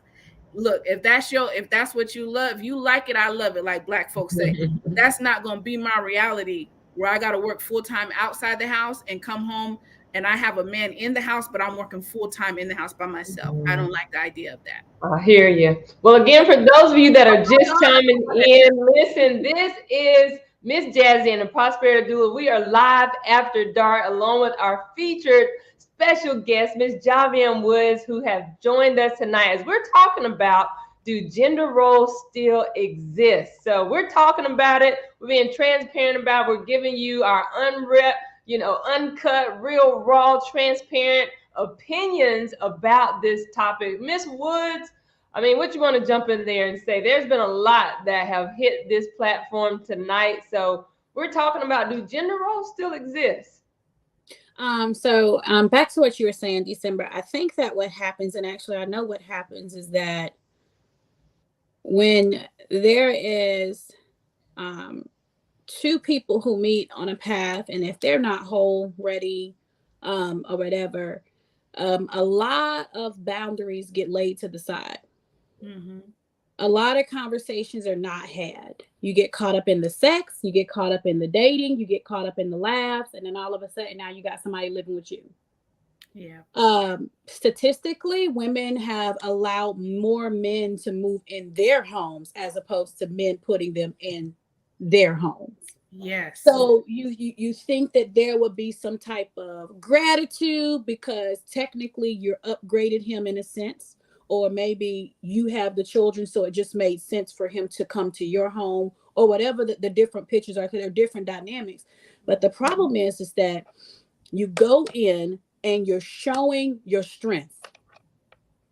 Look, if that's what you love, you like it, I love it, like Black folks say. That's not going to be my reality, where I got to work full-time outside the house and come home and I have a man in the house, but I'm working full-time in the house by myself. I don't like the idea of that. I hear you. Well, again, for those of you that are just chiming in, listen, this is Miss Jazzy and the Prosperity Doula. We are live after dark, along with our featured special guest, Miss Javion Woods, who have joined us tonight as we're talking about, do gender roles still exist? So we're talking about it. We're being transparent about it. We're giving you our uncut, real, raw, transparent opinions about this topic. Miss Woods, I mean, what you want to jump in there and say? There's been a lot that have hit this platform tonight. So we're talking about, do gender roles still exist? So back to what you were saying, December, I think that what happens, and actually I know what happens, is that when there is two people who meet on a path, and if they're not whole, ready, or whatever, a lot of boundaries get laid to the side. Mm-hmm. A lot of conversations are not had. You get caught up in the sex, you get caught up in the dating, you get caught up in the laughs, and then all of a sudden now you got somebody living with you. Yeah. Statistically, women have allowed more men to move in their homes as opposed to men putting them in their homes. Yes. So you think that there would be some type of gratitude because technically you're upgraded him in a sense, or maybe you have the children, so it just made sense for him to come to your home, or whatever the different pictures are, because they're different dynamics. But the problem is that you go in and you're showing your strength.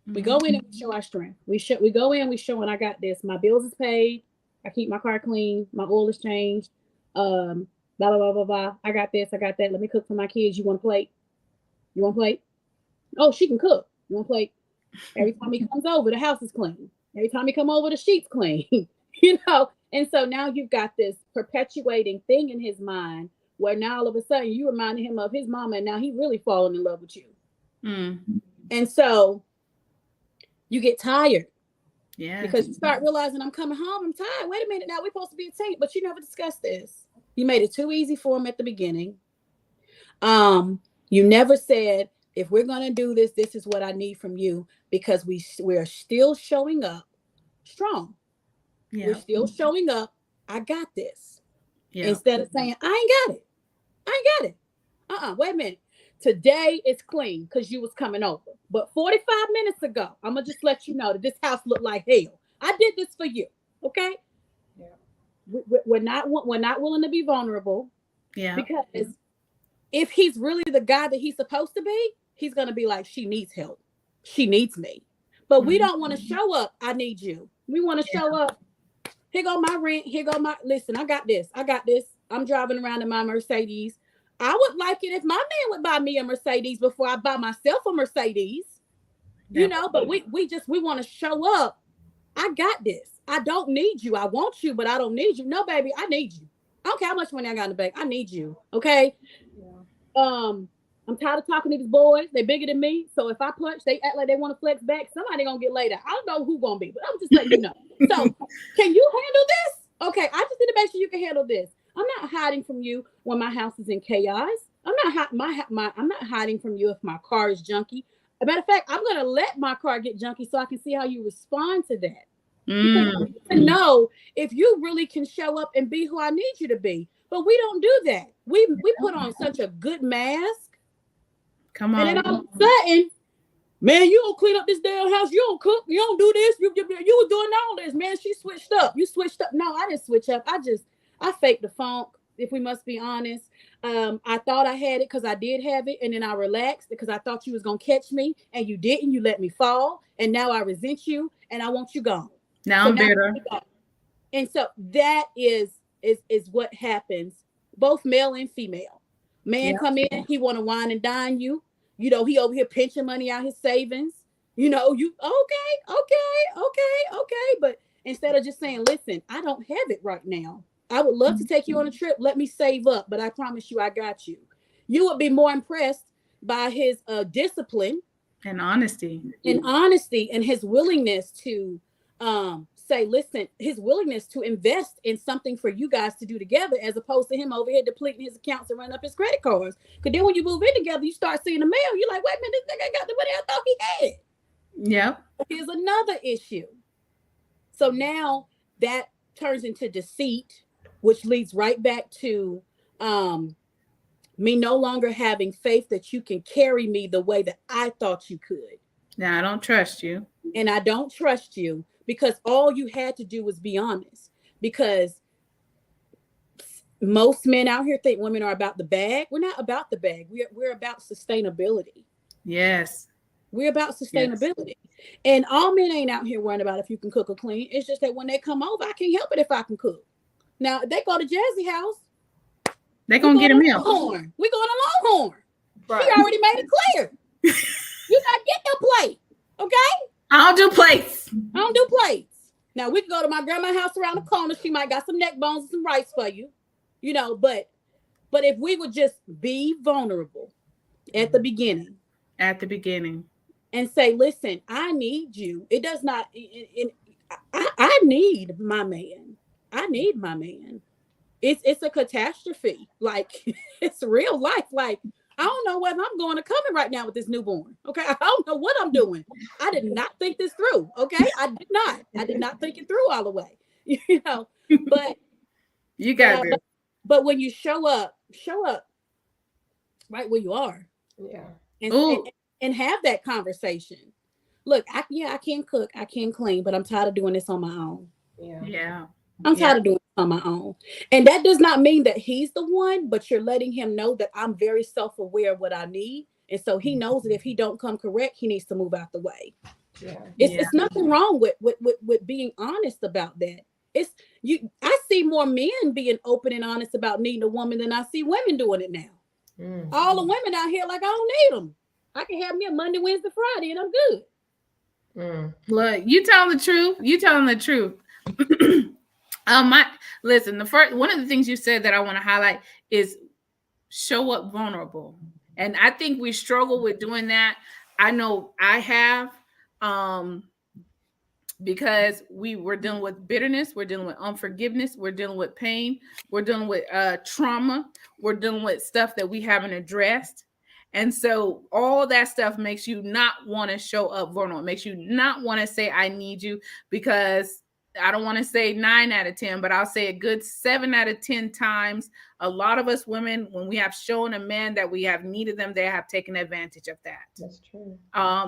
We go in and we show our strength. We go in, we showing, I got this. My bills is paid. I keep my car clean. My oil is changed. Blah, blah, blah, blah, blah. I got this. I got that. Let me cook for my kids. You want a plate? You want a plate? Oh, she can cook. You want a plate? Every time he comes over, the house is clean. Every time he come over, the sheets clean. You know? And so now you've got this perpetuating thing in his mind where now all of a sudden you reminded him of his mama, and now he really falling in love with you. And so you get tired. Yeah. Because you start realizing, I'm coming home, I'm tired. Wait a minute, now we're supposed to be a team, but you never discussed this. You made it too easy for him at the beginning. You never said, if we're gonna do this, this is what I need from you, because we're still showing up strong. Yeah. We're still showing up. I got this. Yeah. Instead of saying, I ain't got it. I ain't got it. Wait a minute. Today it's clean because you was coming over. But 45 minutes ago, I'm gonna just let you know that this house looked like hell. I did this for you. Okay. Yeah. We're not willing to be vulnerable. Yeah. Because if he's really the guy that he's supposed to be, he's gonna be like, she needs help. She needs me. But we don't want to show up. I need you. We want to show up. Here go my rent. Here go my, listen, I got this. I'm driving around in my Mercedes. I would like it if my man would buy me a Mercedes before I buy myself a Mercedes. You know, but we want to show up. I got this. I don't need you. I want you, but I don't need you. No, baby, I need you. I don't care how much money I got in the bank. I need you. Okay. Yeah. I'm tired of talking to these boys. They're bigger than me. So if I punch, they act like they want to flex back. Somebody gonna get laid out. I don't know who's gonna be, but I'm just letting you know. So can you handle this? Okay, I just need to make sure you can handle this. I'm not hiding from you when my house is in chaos. I'm not hiding from you if my car is junky. As a matter of fact, I'm gonna let my car get junky so I can see how you respond to that. Because I need to know if you really can show up and be who I need you to be. But we don't do that. We put on such a good mask. Come on. And then all of a sudden, man, you don't clean up this damn house. You don't cook. You don't do this. You were doing all this, man. She switched up. You switched up. No, I didn't switch up. I faked the funk, if we must be honest. I thought I had it because I did have it. And then I relaxed because I thought you was going to catch me. And you didn't. You let me fall. And now I resent you. And I want you gone. Now I'm bitter. And so that is what happens, both male and female. Man come in, he want to wine and dine you. You know, he over here pinching money out his savings. You know, you okay. But instead of just saying, listen, I don't have it right now. I would love to take you on a trip. Let me save up, but I promise you I got you. You would be more impressed by his discipline and honesty and his willingness to say, listen, his willingness to invest in something for you guys to do together, as opposed to him over here depleting his accounts and running up his credit cards. Because then when you move in together, you start seeing the mail. You're like, wait a minute, this nigga got the money I thought he had. Yep. Here's another issue. So now that turns into deceit, which leads right back to me no longer having faith that you can carry me the way that I thought you could. Now I don't trust you. And I don't trust you. Because all you had to do was be honest. Because most men out here think women are about the bag. We're not about the bag. We're about sustainability. Yes. We're about sustainability. Yes. And all men ain't out here worrying about if you can cook or clean. It's just that when they come over, I can't help it if I can cook. Now, if they go to Jazzy house, they're going to get a meal. We're going to Longhorn. Right. She already made it clear. You got to get your plate. Okay? I don't do plates. Now we can go to my grandma's house around the corner. She might got some neck bones and some rice for you, you know. But if we would just be vulnerable at the beginning, and say, listen, I need you. It does not. I need my man. It's a catastrophe. Like it's real life. Like. I don't know whether I'm going to come in right now with this newborn. Okay. I don't know what I'm doing. I did not think this through. Okay. I did not think it through all the way, you know, but you got it. But when you show up right where you are. Yeah. And have that conversation. Look, I can cook, I can clean, but I'm tired of doing this on my own. Yeah. I'm tired of doing it on my own. And that does not mean that he's the one, but you're letting him know that I'm very self-aware of what I need. And so he knows that if he don't come correct, he needs to move out the way. Yeah. It's nothing wrong with being honest about that. I see more men being open and honest about needing a woman than I see women doing it now. Mm-hmm. All the women out here like, I don't need them. I can have me a Monday, Wednesday, Friday, and I'm good. Look, you telling the truth. You telling the truth. Listen, one of the things you said that I want to highlight is show up vulnerable. And I think we struggle with doing that. I know I have, because we're dealing with bitterness, we're dealing with unforgiveness, we're dealing with pain, we're dealing with trauma, we're dealing with stuff that we haven't addressed. And so all that stuff makes you not want to show up vulnerable. It makes you not want to say, I need you, because I don't want to say 9 out of 10, but I'll say a good 7 out of 10 times. A lot of us women, when we have shown a man that we have needed them, they have taken advantage of that. That's true.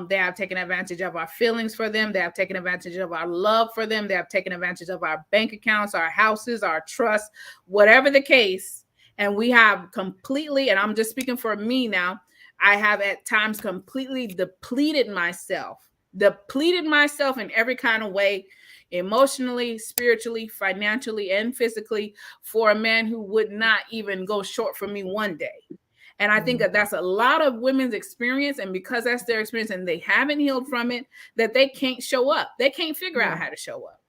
They have taken advantage of our feelings for them. They have taken advantage of our love for them. They have taken advantage of our bank accounts, our houses, our trusts, whatever the case. And we have completely, and I'm just speaking for me now, I have at times completely depleted myself in every kind of way, emotionally, spiritually, financially, and physically, for a man who would not even go short for me one day. And I think that that's a lot of women's experience. And because that's their experience and they haven't healed from it, that they can't show up. They can't figure out how to show up.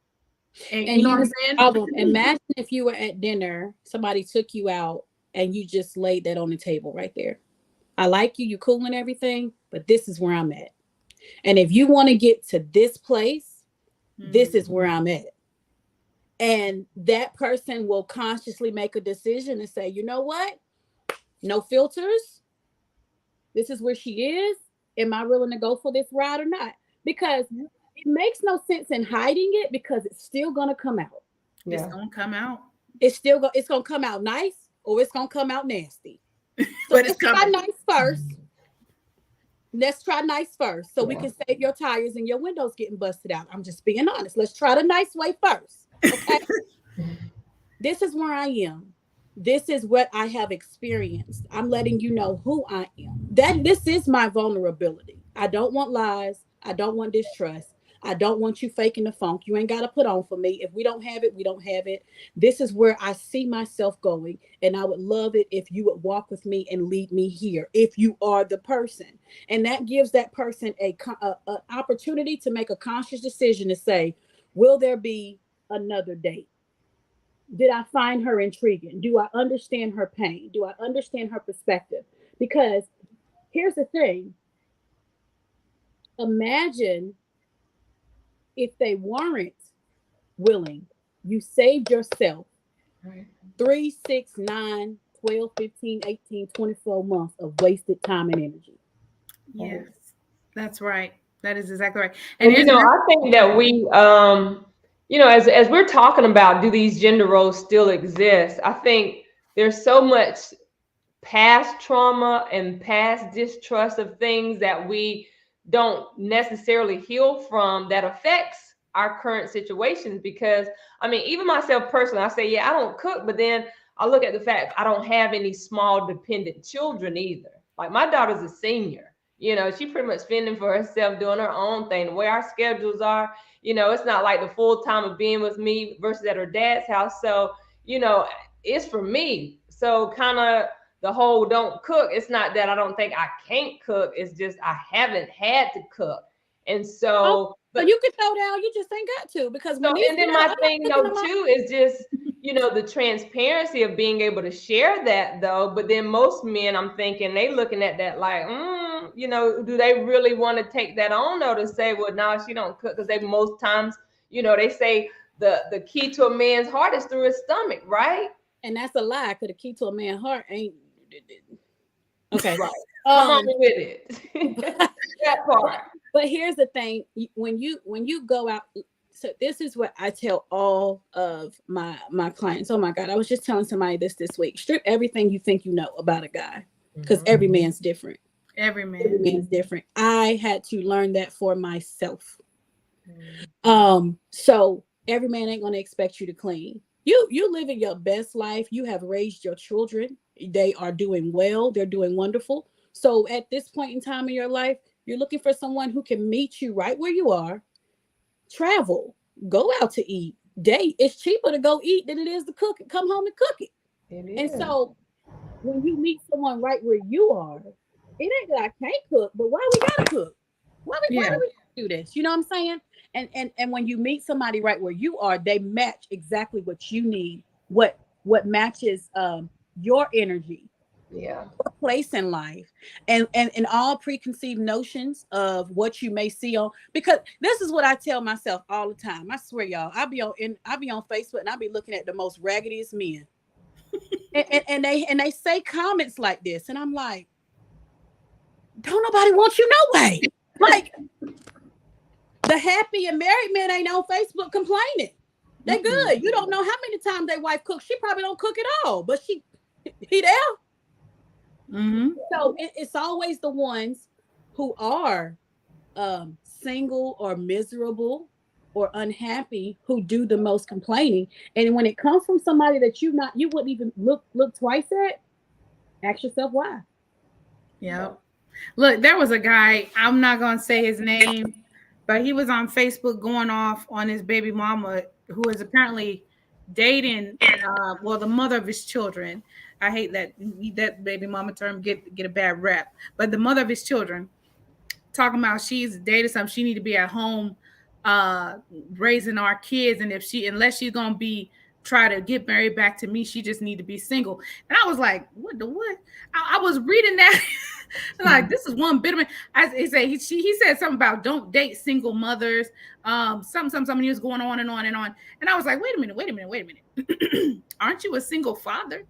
And you know what I'm saying? Imagine if you were at dinner, somebody took you out and you just laid that on the table right there. I like you, you're cool and everything, but this is where I'm at. And if you want to get to this place, this is where I'm at. And that person will consciously make a decision and say, you know what? No filters. This is where she is. Am I willing to go for this ride or not? Because it makes no sense in hiding it, because it's still going to come out. It's going to come out. It's going to come out nice, or it's going to come out nasty. So but let's try nice first. Let's try nice first, so we can save your tires and your windows getting busted out. I'm just being honest. Let's try the nice way first. Okay. This is where I am. This is what I have experienced. I'm letting you know who I am. This is my vulnerability. I don't want lies. I don't want distrust. I don't want you faking the funk. You ain't got to put on for me. If we don't have it, we don't have it. This is where I see myself going. And I would love it if you would walk with me and lead me here, if you are the person. And that gives that person an opportunity to make a conscious decision to say, will there be another date? Did I find her intriguing? Do I understand her pain? Do I understand her perspective? Because here's the thing. Imagine if they weren't willing. You saved yourself 3, 6, 9, 12, 15, 18, 24 months of wasted time and energy. Yes, that's right. That is exactly right. And I think that we, as we're talking about, do these gender roles still exist? I think there's so much past trauma and past distrust of things that we don't necessarily heal from that affects our current situations. Because even myself personally, I say, I don't cook, but then I look at the fact I don't have any small dependent children either. Like, my daughter's a senior, she pretty much fending for herself, doing her own thing. The way our schedules are, it's not like the full time of being with me versus at her dad's house. So, it's for me. So kind of the whole don't cook. It's not that I don't think I can't cook. It's just I haven't had to cook. And so, but you can throw down, you just ain't got to, because and then my thing though too is just, the transparency of being able to share that though. But then most men, I'm thinking they looking at that like, do they really want to take that on though, to say, well, no, she don't cook? Because they most times, they say the key to a man's heart is through his stomach, right? And that's a lie, because the key to a man's heart ain't. Okay. Right. Come on with it. That part. But here's the thing. When you go out, so this is what I tell all of my clients. Oh my God. I was just telling somebody this week. Strip everything you think you know about a guy, because every man's different. Every man's different. I had to learn that for myself. So every man ain't going to expect you to clean. You living your best life. You have raised your children. They are doing well. They're doing wonderful. So at this point in time in your life, you're looking for someone who can meet you right where you are. Travel, go out to eat, date. It's cheaper to go eat than it is to cook it. Come home and cook it. And so when you meet someone right where you are, it ain't that I can't cook, but why we gotta cook? Why Yeah. do we do this? You know what I'm saying? And when you meet somebody right where you are, they match exactly what you need, what matches your energy, Yeah. your place in life, and all preconceived notions of what you may see on, because this is what I tell myself all the time. I swear, y'all, I be on Facebook and I be looking at the most raggediest men. And they say comments like this, and I'm like, don't nobody want you no way. Like, the happy and married men ain't on Facebook complaining. They good. You don't know how many times their wife cooks. She probably don't cook at all, but he there. Mm-hmm. So it's always the ones who are single or miserable or unhappy who do the most complaining. And when it comes from somebody that you wouldn't even look twice at, ask yourself why. Yep. Look, there was a guy, I'm not going to say his name, but he was on Facebook going off on his baby mama, who is apparently dating, the mother of his children. I hate that baby mama term get a bad rap, but the mother of his children, talking about she's dated something, she need to be at home raising our kids, and unless she's gonna be try to get married back to me, she just need to be single. And I was like, what? I was reading that like, this is one bit of it. He said something about don't date single mothers, something. He was going on and on and on, and I was like, wait a minute. Aren't you a single father?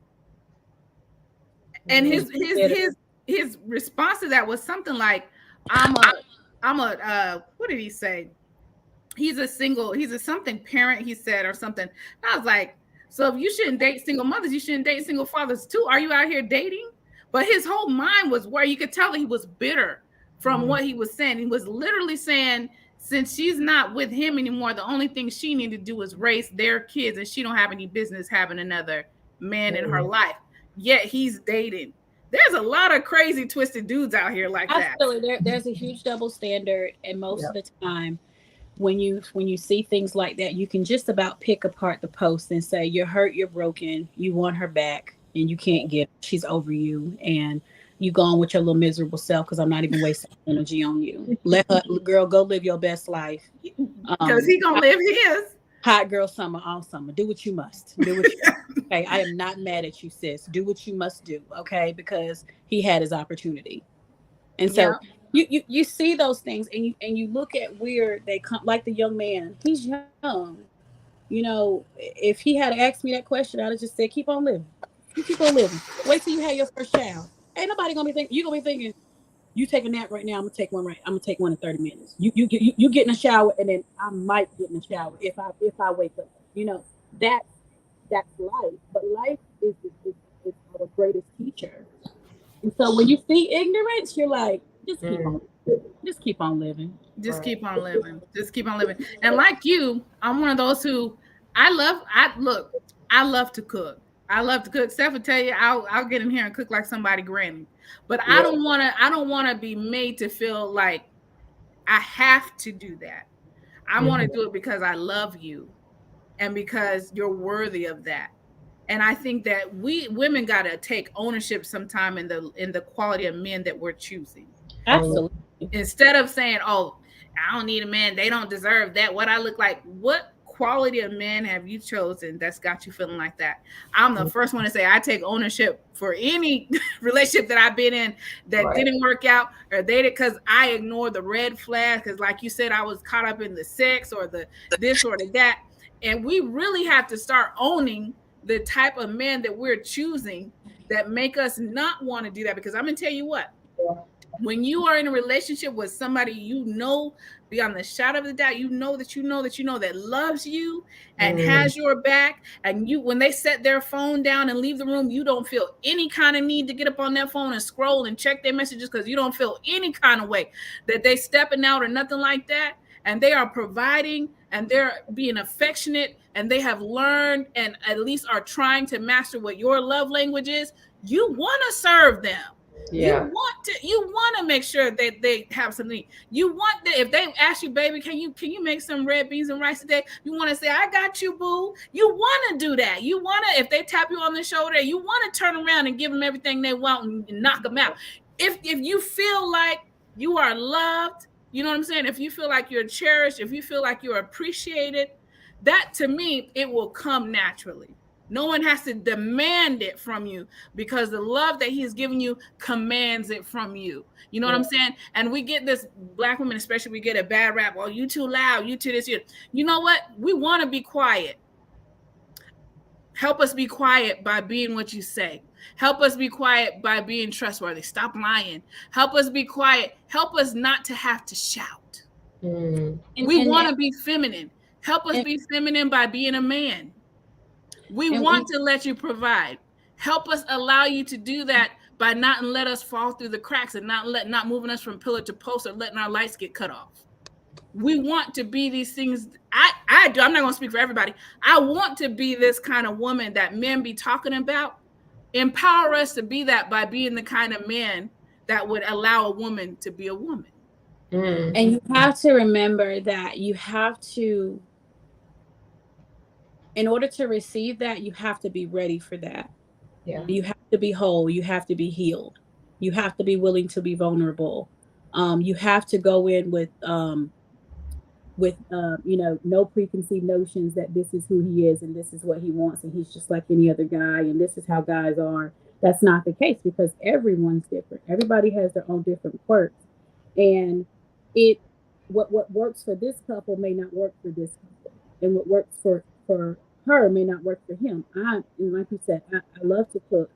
And his response to that was something like, I'm a what did he say? He's a something parent, he said, or something. And I was like, so if you shouldn't date single mothers, you shouldn't date single fathers too. Are you out here dating? But his whole mind was where you could tell that he was bitter from what he was saying. He was literally saying, since she's not with him anymore, the only thing she needed to do is raise their kids, and she don't have any business having another man in her life. Yet he's dating. There's a lot of crazy, twisted dudes out here like that. Absolutely. There's a huge double standard, and most of the time, when you see things like that, you can just about pick apart the post and say, you're hurt, you're broken, you want her back, and you can't get her. She's over you, and you go on with your little miserable self because I'm not even wasting energy on you. Let her, girl, go live your best life. Because he gonna live his. Hot girl summer, all summer. Do what you must. Do what you okay. I am not mad at you, sis. Do what you must do, okay? Because he had his opportunity. And so you see those things, and you look at where they come, like the young man, he's young. You know, if he had asked me that question, I'd have just said, keep on living. You keep on living. Wait till you have your first child. Ain't nobody gonna be thinking, you're gonna be thinking, you take a nap right now, I'm gonna take one in 30 minutes. You get in the shower, and then I might get in the shower if I wake up. You know, that's life. But life is our greatest teacher. And so when you see ignorance, you're like, just keep on living. Just keep on living. Just keep on living. And like you, I'm one of those who I love to cook. I love to cook. Steph will tell you, I'll get in here and cook like somebody granny. But I don't wanna be made to feel like I have to do that. I want to do it because I love you and because you're worthy of that. And I think that we women gotta take ownership sometime in the quality of men that we're choosing. Absolutely. Instead of saying, oh, I don't need a man, they don't deserve that. What I look like, what quality of men have you chosen that's got you feeling like that? I'm the first one to say I take ownership for any relationship that I've been in that didn't work out or dated because I ignored the red flag. Because like you said, I was caught up in the sex or the this or the that. And we really have to start owning the type of men that we're choosing that make us not want to do that. Because I'm going to tell you what, when you are in a relationship with somebody you know beyond the shadow of the doubt, that loves you and has your back, and when they set their phone down and leave the room, you don't feel any kind of need to get up on that phone and scroll and check their messages because you don't feel any kind of way that they stepping out or nothing like that. And they are providing and they're being affectionate and they have learned and at least are trying to master what your love language is. You want to serve them. Yeah. You want to make sure that they have something. You want that if they ask you, baby, can you make some red beans and rice today? You want to say, I got you, boo. You want to do that. You want to, if they tap you on the shoulder, you want to turn around and give them everything they want and knock them out. if you feel like you are loved, you know what I'm saying? If you feel like you're cherished, if you feel like you're appreciated, that to me, it will come naturally. No one has to demand it from you because the love that he's giving you commands it from you. You know what I'm saying? And we get this, Black women especially, we get a bad rap. Oh, you too loud, you too this, you know what? We want to be quiet. Help us be quiet by being what you say. Help us be quiet by being trustworthy. Stop lying. Help us be quiet. Help us not to have to shout. We want to be feminine. Help us be feminine by being a man. We want to let you provide. Help us allow you to do that by not let us fall through the cracks and not moving us from pillar to post or letting our lights get cut off. We want to be these things. I do. I'm not going to speak for everybody. I want to be this kind of woman that men be talking about. Empower us to be that by being the kind of man that would allow a woman to be a woman. And you have to remember that you have to, in order to receive that, you have to be ready for that. Yeah. You have to be whole. You have to be healed. You have to be willing to be vulnerable. You have to go in with no preconceived notions that this is who he is and this is what he wants and he's just like any other guy and this is how guys are. That's not the case because everyone's different. Everybody has their own different quirks, and what works for this couple may not work for this couple, and what works for her may not work for him. And like you said, I love to cook.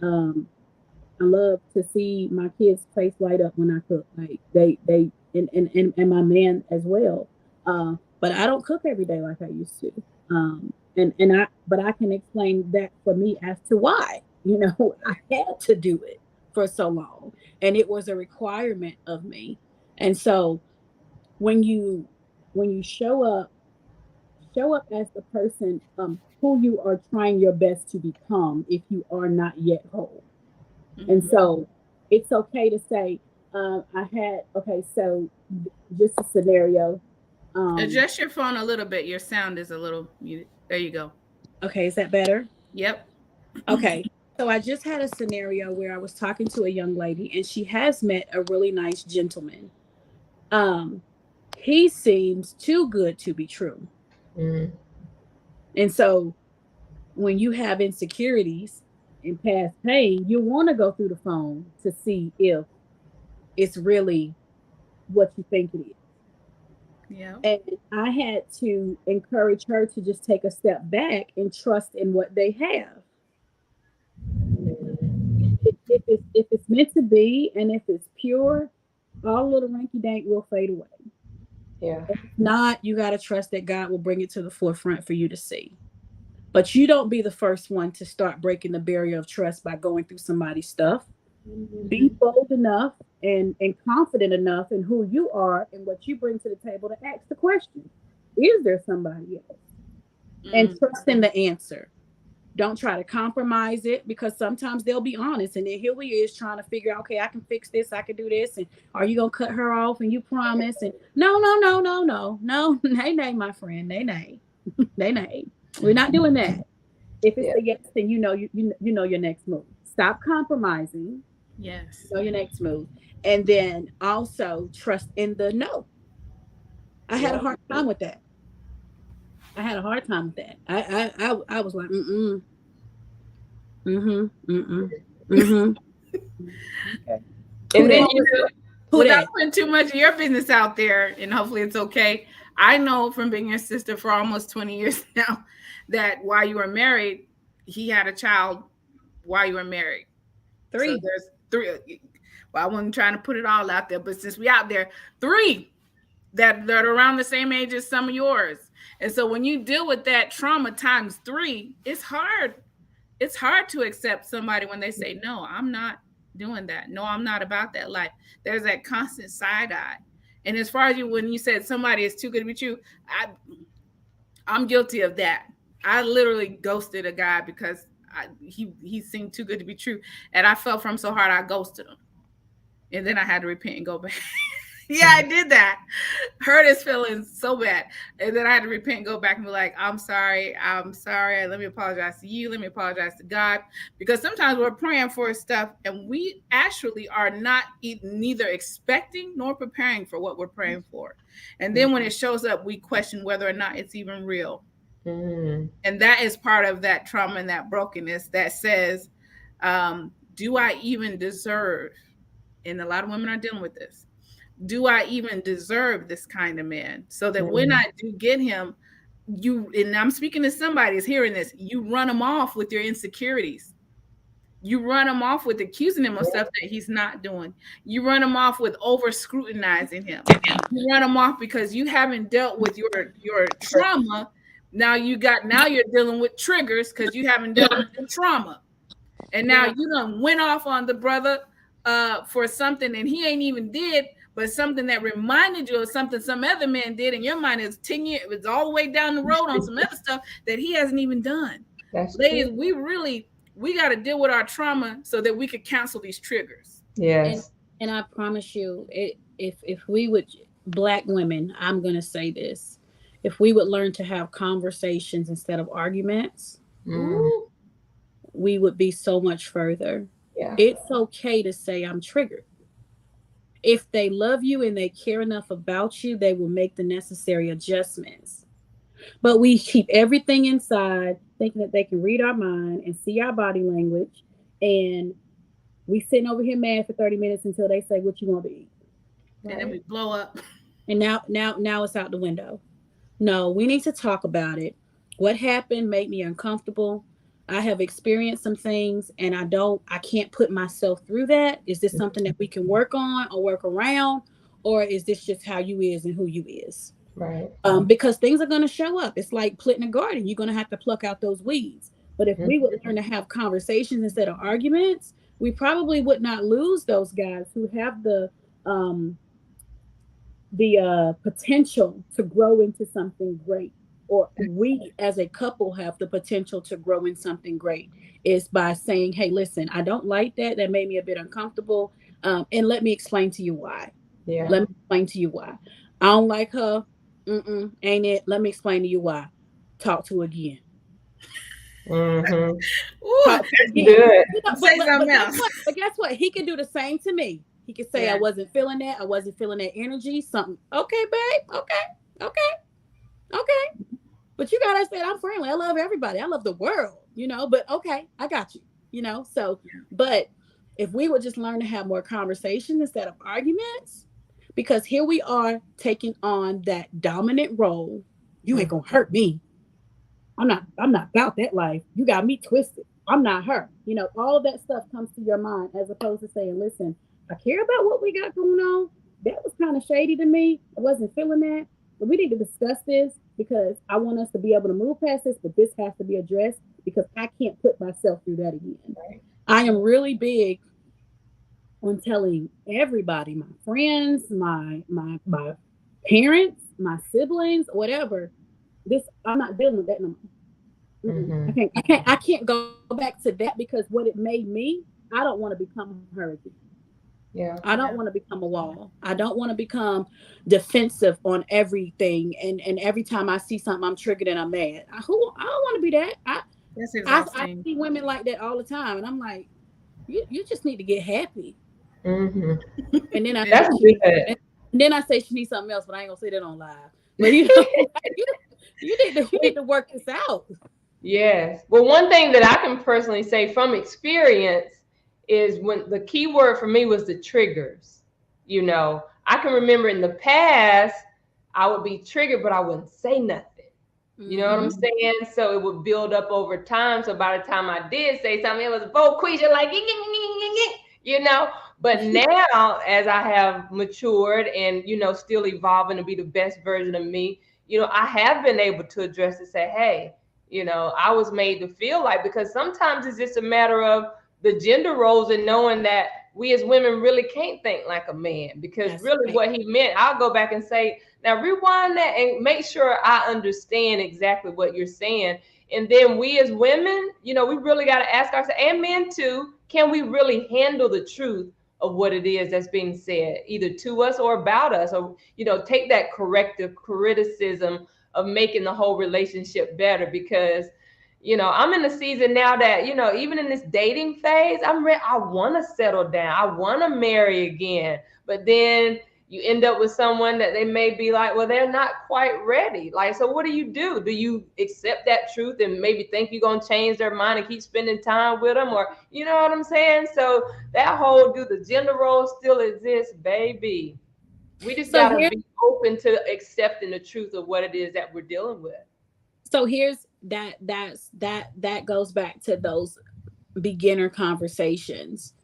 I love to see my kids' face light up when I cook. Like they and my man as well. But I don't cook every day like I used to. But I can explain that for me as to why. I had to do it for so long, and it was a requirement of me. And so when you show up as the person who you are trying your best to become if you are not yet whole. And so it's okay to say, so just a scenario. Adjust your phone a little bit. Your sound is a little muted. There you go. Okay, is that better? Yep. Okay. So I just had a scenario where I was talking to a young lady and she has met a really nice gentleman. He seems too good to be true. And so when you have insecurities and past pain, you want to go through the phone to see if it's really what you think it is. Yeah. And I had to encourage her to just take a step back and trust in what they have. If it's meant to be and if it's pure, all little rinky dank will fade away. Yeah. If not, you got to trust that God will bring it to the forefront for you to see. But you don't be the first one to start breaking the barrier of trust by going through somebody's stuff. Be bold enough and confident enough in who you are and what you bring to the table to ask the question. Is there somebody else? And trust in the answer. Don't try to compromise it because sometimes they'll be honest. And then here we is trying to figure out, okay, I can fix this. I can do this. And are you going to cut her off? And you promise. And no, nay, my friend. Nay. We're not doing that. If it's a yes, then you know your next move. Stop compromising. Yes. Know your next move. And then also trust in the no. I had a hard time with that. I was like, Okay. And then without putting too much of your business out there, and hopefully it's okay. I know from being your sister for almost 20 years now that while you were married, he had a child while you were married. 3. So there's 3. Well, I wasn't trying to put it all out there, but since we out there, 3 that are around the same age as some of yours. And so when you deal with that trauma times 3, it's hard. It's hard to accept somebody when they say, no, I'm not doing that. No, I'm not about that life. There's that constant side eye. And as far as when you said somebody is too good to be true, I'm guilty of that. I literally ghosted a guy because he seemed too good to be true. And I fell for him so hard, I ghosted him. And then I had to repent and go back. Yeah, I did that. Hurt his feelings so bad. And then I had to repent and go back and be like, I'm sorry. I'm sorry. Let me apologize to you. Let me apologize to God. Because sometimes we're praying for stuff and we actually are not neither expecting nor preparing for what we're praying for. And then when it shows up, we question whether or not it's even real. Mm. And that is part of that trauma and that brokenness that says, do I even deserve? And a lot of women are dealing with this. Do I even deserve this kind of man? So that when I do get him, you, and I'm speaking to somebody is hearing this, you run him off with your insecurities. You run him off with accusing him of stuff that he's not doing. You run him off with over scrutinizing him. You run him off because you haven't dealt with your trauma. Now you're dealing with triggers because you haven't dealt with your trauma. And now you done went off on the brother for something and he ain't even did, but something that reminded you of something some other man did, and your mind is 10 years, it's all the way down the road on some other stuff that he hasn't even done. That's Ladies, true. we got to deal with our trauma so that we could cancel these triggers. Yes. And I promise you, if we would, Black women, I'm gonna say this, if we would learn to have conversations instead of arguments, we would be so much further. Yeah. It's okay to say I'm triggered. If they love you and they care enough about you, they will make the necessary adjustments. But we keep everything inside, thinking that they can read our mind and see our body language, and we sitting over here mad for 30 minutes until they say what you want to eat. Right? And then we blow up. And now it's out the window. No, we need to talk about it. What happened made me uncomfortable. I have experienced some things and I can't put myself through that. Is this something that we can work on or work around? Or is this just how you is and who you is? Right. Because things are going to show up. It's like planting a garden. You're going to have to pluck out those weeds. But if we would learn to have conversations instead of arguments, we probably would not lose those guys who have the potential to grow into something great. Or we as a couple have the potential to grow in something great, is by saying, hey, listen, I don't like that. That made me a bit uncomfortable. And let me explain to you why. Yeah. Let me explain to you why. I don't like her. Ain't it? Let me explain to you why. Talk to her again. Mm-hmm. Ooh, that's good. But guess what? He can do the same to me. He can say, I wasn't feeling that. I wasn't feeling that energy. Something. Okay, babe. Okay. But you gotta say, I'm friendly. I love everybody. I love the world, but okay, I got you, So, but if we would just learn to have more conversation instead of arguments, because here we are taking on that dominant role. You ain't gonna hurt me. I'm not about that life. You got me twisted. I'm not her. All of that stuff comes to your mind as opposed to saying, listen, I care about what we got going on. That was kind of shady to me. I wasn't feeling that. But we need to discuss this because I want us to be able to move past this, but this has to be addressed because I can't put myself through that again. Right. I am really big on telling everybody, my friends, my parents, my siblings, whatever, I'm not dealing with that no more. Mm-hmm. I can't go back to that because what it made me, I don't want to become her again. Yeah. I don't want to become a wall. I don't want to become defensive on everything. And every time I see something, I'm triggered and I'm mad. I don't want to be that. I see women like that all the time. And I'm like, you just need to get happy. Mm-hmm. And then I say she needs something else, but I ain't gonna say that on live. But you need to work this out. Yes. Well, one thing that I can personally say from experience is when the key word for me was the triggers. I can remember in the past, I would be triggered, but I wouldn't say nothing. You know what I'm saying? So it would build up over time. So by the time I did say something, it was Quisha, like, But now, as I have matured and, still evolving to be the best version of me, I have been able to address and say, hey, I was made to feel like, because sometimes it's just a matter of the gender roles and knowing that we as women really can't think like a man, because what he meant, I'll go back and say, now rewind that and make sure I understand exactly what you're saying. And then we as women, we really got to ask ourselves, and men too, can we really handle the truth of what it is that's being said, either to us or about us, or, take that corrective criticism of making the whole relationship better. Because, I'm in a season now that, even in this dating phase, I want to settle down. I want to marry again. But then you end up with someone that they may be like, well, they're not quite ready. Like, so what do? Do you accept that truth and maybe think you're going to change their mind and keep spending time with them? Or, you know what I'm saying? So that whole, do the gender roles still exist, baby? We just got to be open to accepting the truth of what it is that we're dealing with. So here's that goes back to those beginner conversations.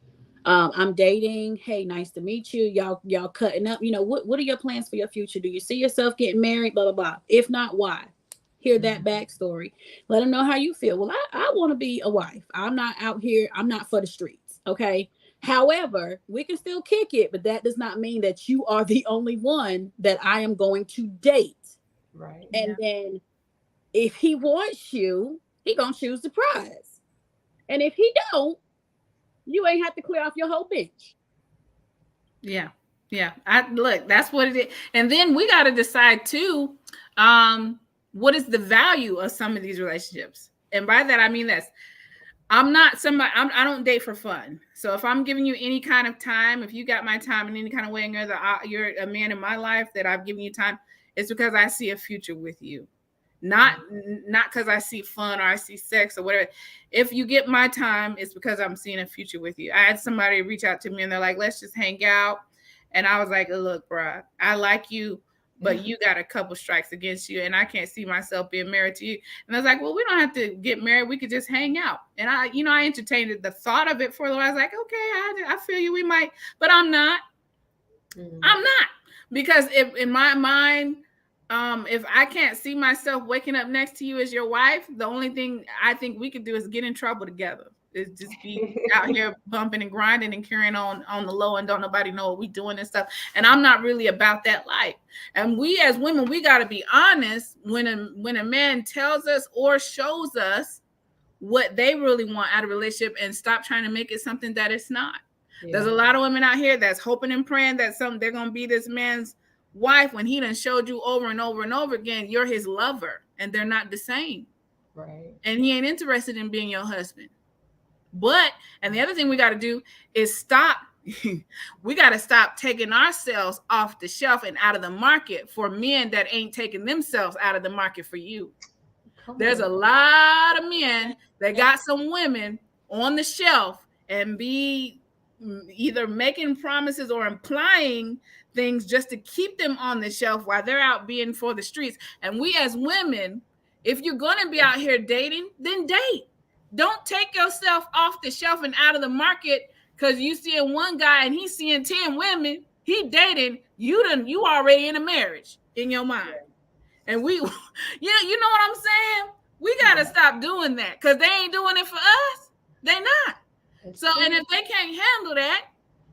I'm dating. Hey, nice to meet you. Y'all cutting up. What are your plans for your future? Do you see yourself getting married? Blah, blah, blah. If not, why? Hear that backstory. Let them know how you feel. Well, I want to be a wife. I'm not out here. I'm not for the streets. Okay. However, we can still kick it, but that does not mean that you are the only one that I am going to date. Right. And then if he wants you, he gonna choose the prize. And if he don't, you ain't have to clear off your whole bench. Yeah. Look, that's what it is. And then we got to decide too, what is the value of some of these relationships? And by that, I mean this. I'm not somebody, I don't date for fun. So if I'm giving you any kind of time, if you got my time in any kind of way, and you're a man in my life that I've given you time, it's because I see a future with you. Not because I see fun or I see sex or whatever. If you get my time, it's because I'm seeing a future with you. I had somebody reach out to me and they're like, let's just hang out. And I was like, look, bro, I like you, but you got a couple strikes against you and I can't see myself being married to you. And I was like, well, we don't have to get married. We could just hang out. And I entertained the thought of it for a while. I was like, okay, I feel you. We might, but I'm not. I'm not. Because if in my mind, if I can't see myself waking up next to you as your wife, the only thing I think we could do is get in trouble together. Is just be out here bumping and grinding and carrying on the low and don't nobody know what we doing and stuff. And I'm not really about that life. And we as women, we got to be honest when a man tells us or shows us what they really want out of a relationship and stop trying to make it something that it's not. Yeah. There's a lot of women out here that's hoping and praying that they're going to be this man's wife when he done showed you over and over and over again you're his lover, and they're not the same. Right. And he ain't interested in being your husband. And the other thing we got to do is stop. We got to stop taking ourselves off the shelf and out of the market for men that ain't taking themselves out of the market for you. There's a lot of men that got some women on the shelf and be either making promises or implying things just to keep them on the shelf while they're out being for the streets. And we as women, if you're going to be out here dating, then date. Don't take yourself off the shelf and out of the market because you seeing one guy and he's seeing 10 women. He dating you already in a marriage in your mind. And we, you know what I'm saying? We got to stop doing that because they ain't doing it for us. They not. So, and if they can't handle that,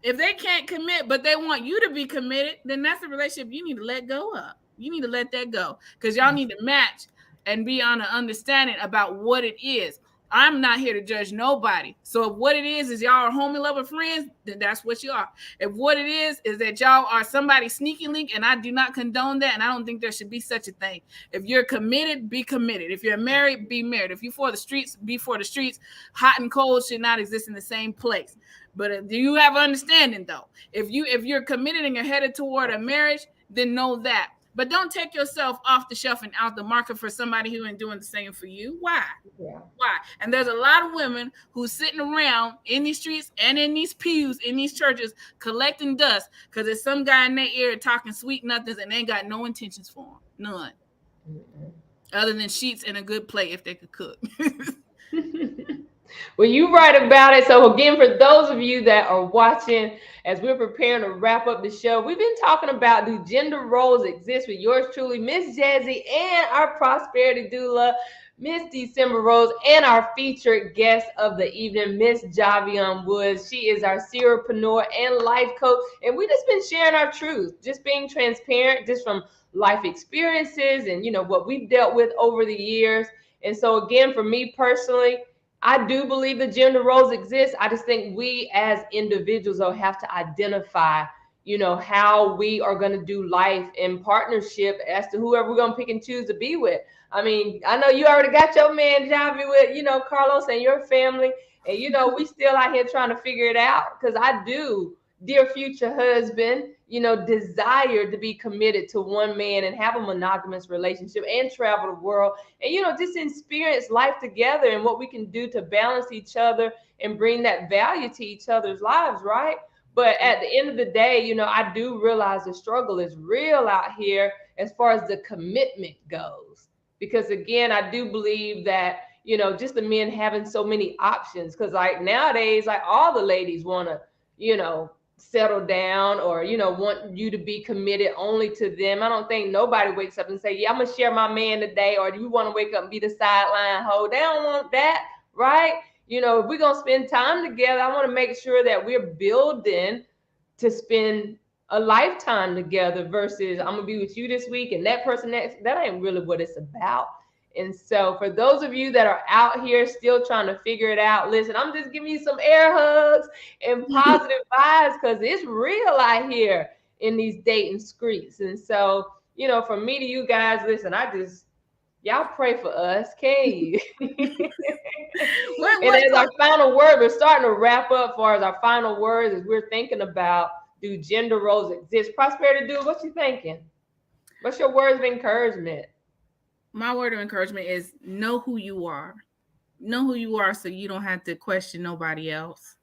if they can't commit, but they want you to be committed, then that's a relationship you need to let go of. You need to let that go because y'all need to match and be on an understanding about what it is. I'm not here to judge nobody. So if what it is y'all are homie lover friends, then that's what you are. If what it is that y'all are somebody sneaky link, and I do not condone that, and I don't think there should be such a thing. If you're committed, be committed. If you're married, be married. If you're for the streets, be for the streets. Hot and cold should not exist in the same place. But do you have understanding though? If you're committed and you're headed toward a marriage, then know that. But don't take yourself off the shelf and out the market for somebody who ain't doing the same for you. Why? Yeah. Why? And there's a lot of women who's sitting around in these streets and in these pews, in these churches, collecting dust because there's some guy in their ear talking sweet nothings and they ain't got no intentions for them. None. Mm-hmm. Other than sheets and a good plate if they could cook. Well, you right about it. So again, for those of you that are watching, as we're preparing to wrap up the show, we've been talking about do gender roles exist with yours truly, Miss Jazzy, and our prosperity doula, Miss December Rose, and our featured guest of the evening, Miss Javion Woods. She is our serialpreneur and life coach, and we just been sharing our truth, just being transparent, just from life experiences and what we've dealt with over the years. And so again, for me personally, I do believe the gender roles exist. I just think we as individuals will have to identify, how we are going to do life in partnership as to whoever we're going to pick and choose to be with. I mean, I know you already got your man, Javi, with, Carlos and your family. And, we still out here trying to figure it out, because I do, dear future husband, desire to be committed to one man and have a monogamous relationship and travel the world and, just experience life together and what we can do to balance each other and bring that value to each other's lives, right? But at the end of the day, I do realize the struggle is real out here as far as the commitment goes. Because again, I do believe that, just the men having so many options, because like nowadays, like all the ladies want to, settle down or, want you to be committed only to them. I don't think nobody wakes up and say, yeah, I'm going to share my man today. Or do you want to wake up and be the sideline hoe? They don't want that, right? If we're going to spend time together, I want to make sure that we're building to spend a lifetime together versus I'm going to be with you this week and that person next. That ain't really what it's about. And so for those of you that are out here still trying to figure it out, listen, I'm just giving you some air hugs and positive vibes, because it's real out here in these dating streets. And so, from me to you guys, listen, y'all pray for us, can you? And as our final word, we're starting to wrap up. For as our final words, as we're thinking about, do gender roles exist? Prosperity Dude, what you thinking? What's your words of encouragement? My word of encouragement is know who you are. Know who you are so you don't have to question nobody else.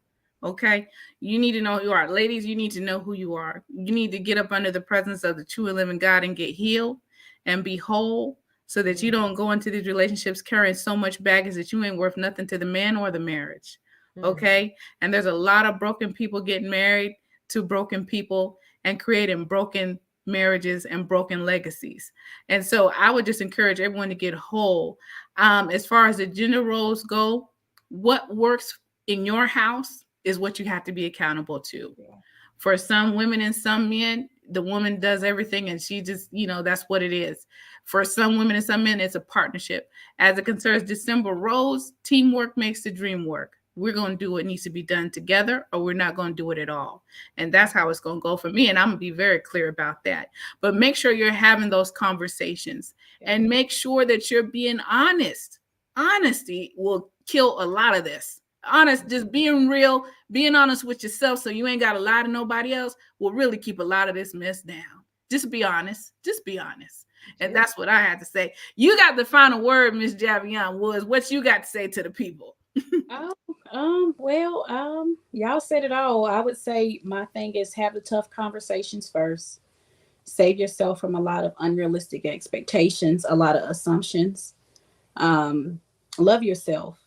Okay? You need to know who you are. Ladies, you need to know who you are. You need to get up under the presence of the true and living God and get healed and be whole, so that you don't go into these relationships carrying so much baggage that you ain't worth nothing to the man or the marriage. Okay? And there's a lot of broken people getting married to broken people and creating broken marriages and broken legacies. And so I would just encourage everyone to get whole. As far as the gender roles go, what works in your house is what you have to be accountable to. Yeah. For some women and some men, the woman does everything and she just, that's what it is. For some women and some men, it's a partnership. As it concerns December roles, teamwork makes the dream work. We're going to do what needs to be done together, or we're not going to do it at all. And that's how it's going to go for me. And I'm going to be very clear about that. But make sure you're having those conversations and make sure that you're being honest. Honesty will kill a lot of this. Just being real, being honest with yourself so you ain't got to lie to nobody else will really keep a lot of this mess down. Just be honest. Just be honest. And that's what I had to say. You got the final word, Miss Javion Woods. What you got to say to the people? Y'all said it all. I would say my thing is have the tough conversations first. Save yourself from a lot of unrealistic expectations, a lot of assumptions. Love yourself.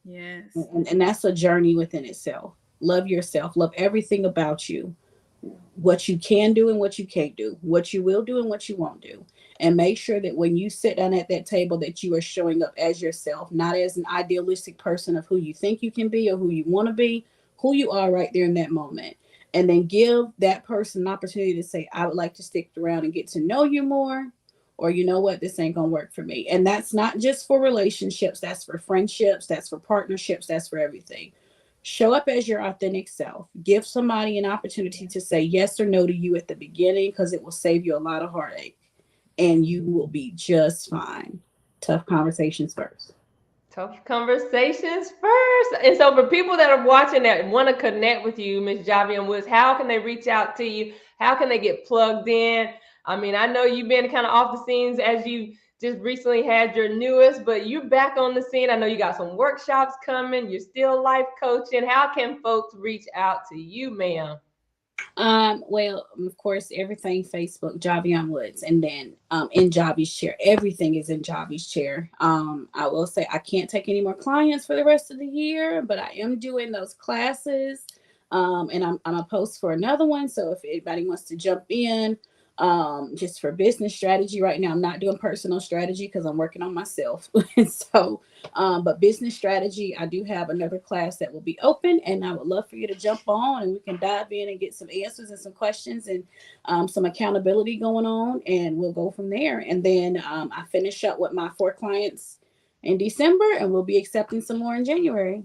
Yes. And that's a journey within itself. Love yourself. Love everything about you. What you can do and what you can't do. What you will do and what you won't do. And make sure that when you sit down at that table that you are showing up as yourself, not as an idealistic person of who you think you can be or who you want to be, who you are right there in that moment. And then give that person an opportunity to say, I would like to stick around and get to know you more. Or, you know what, this ain't going to work for me. And that's not just for relationships. That's for friendships. That's for partnerships. That's for everything. Show up as your authentic self. Give somebody an opportunity to say yes or no to you at the beginning, because it will save you a lot of heartache. And you will be just fine. Tough conversations first. Tough conversations first. And so for people that are watching that want to connect with you, Ms. Javion Woods, how can they reach out to you? How can they get plugged in? I mean, I know you've been kind of off the scenes as you just recently had your newest, but you're back on the scene. I know you got some workshops coming. You're still life coaching. How can folks reach out to you, ma'am? Well, of course, everything Facebook, Javion Woods, and then in Javi's chair. Everything is in Javi's chair. I will say I can't take any more clients for the rest of the year, but I am doing those classes. And I'm a post for another one. So if anybody wants to jump in, just for business strategy right now, I'm not doing personal strategy because I'm working on myself. So, but business strategy, I do have another class that will be open, and I would love for you to jump on and we can dive in and get some answers and some questions and some accountability going on, and we'll go from there. And then I finish up with my 4 clients in December, and we'll be accepting some more in January.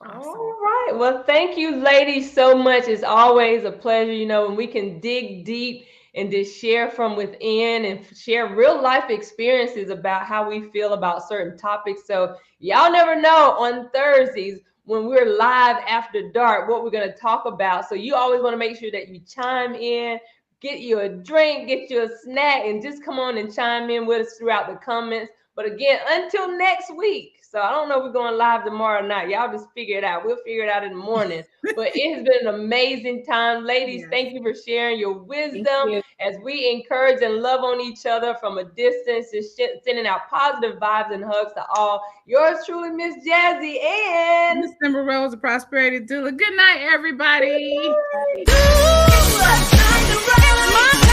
Awesome. All right. Well, thank you, ladies, so much. It's always a pleasure, when we can dig deep and just share from within and share real life experiences about how we feel about certain topics. So y'all never know on Thursdays when we're live after dark what we're going to talk about. So you always want to make sure that you chime in, get you a drink, get you a snack, and just come on and chime in with us throughout the comments. But again, until next week. So I don't know if we're going live tomorrow night. Y'all just figure it out. We'll figure it out in the morning. But it has been an amazing time. Ladies, thank you for sharing your wisdom as we encourage and love on each other from a distance, just sending out positive vibes and hugs to all. Yours truly, Miss Jazzy and Miss Simba Rose, the Prosperity Doula. Good night, everybody. Good night.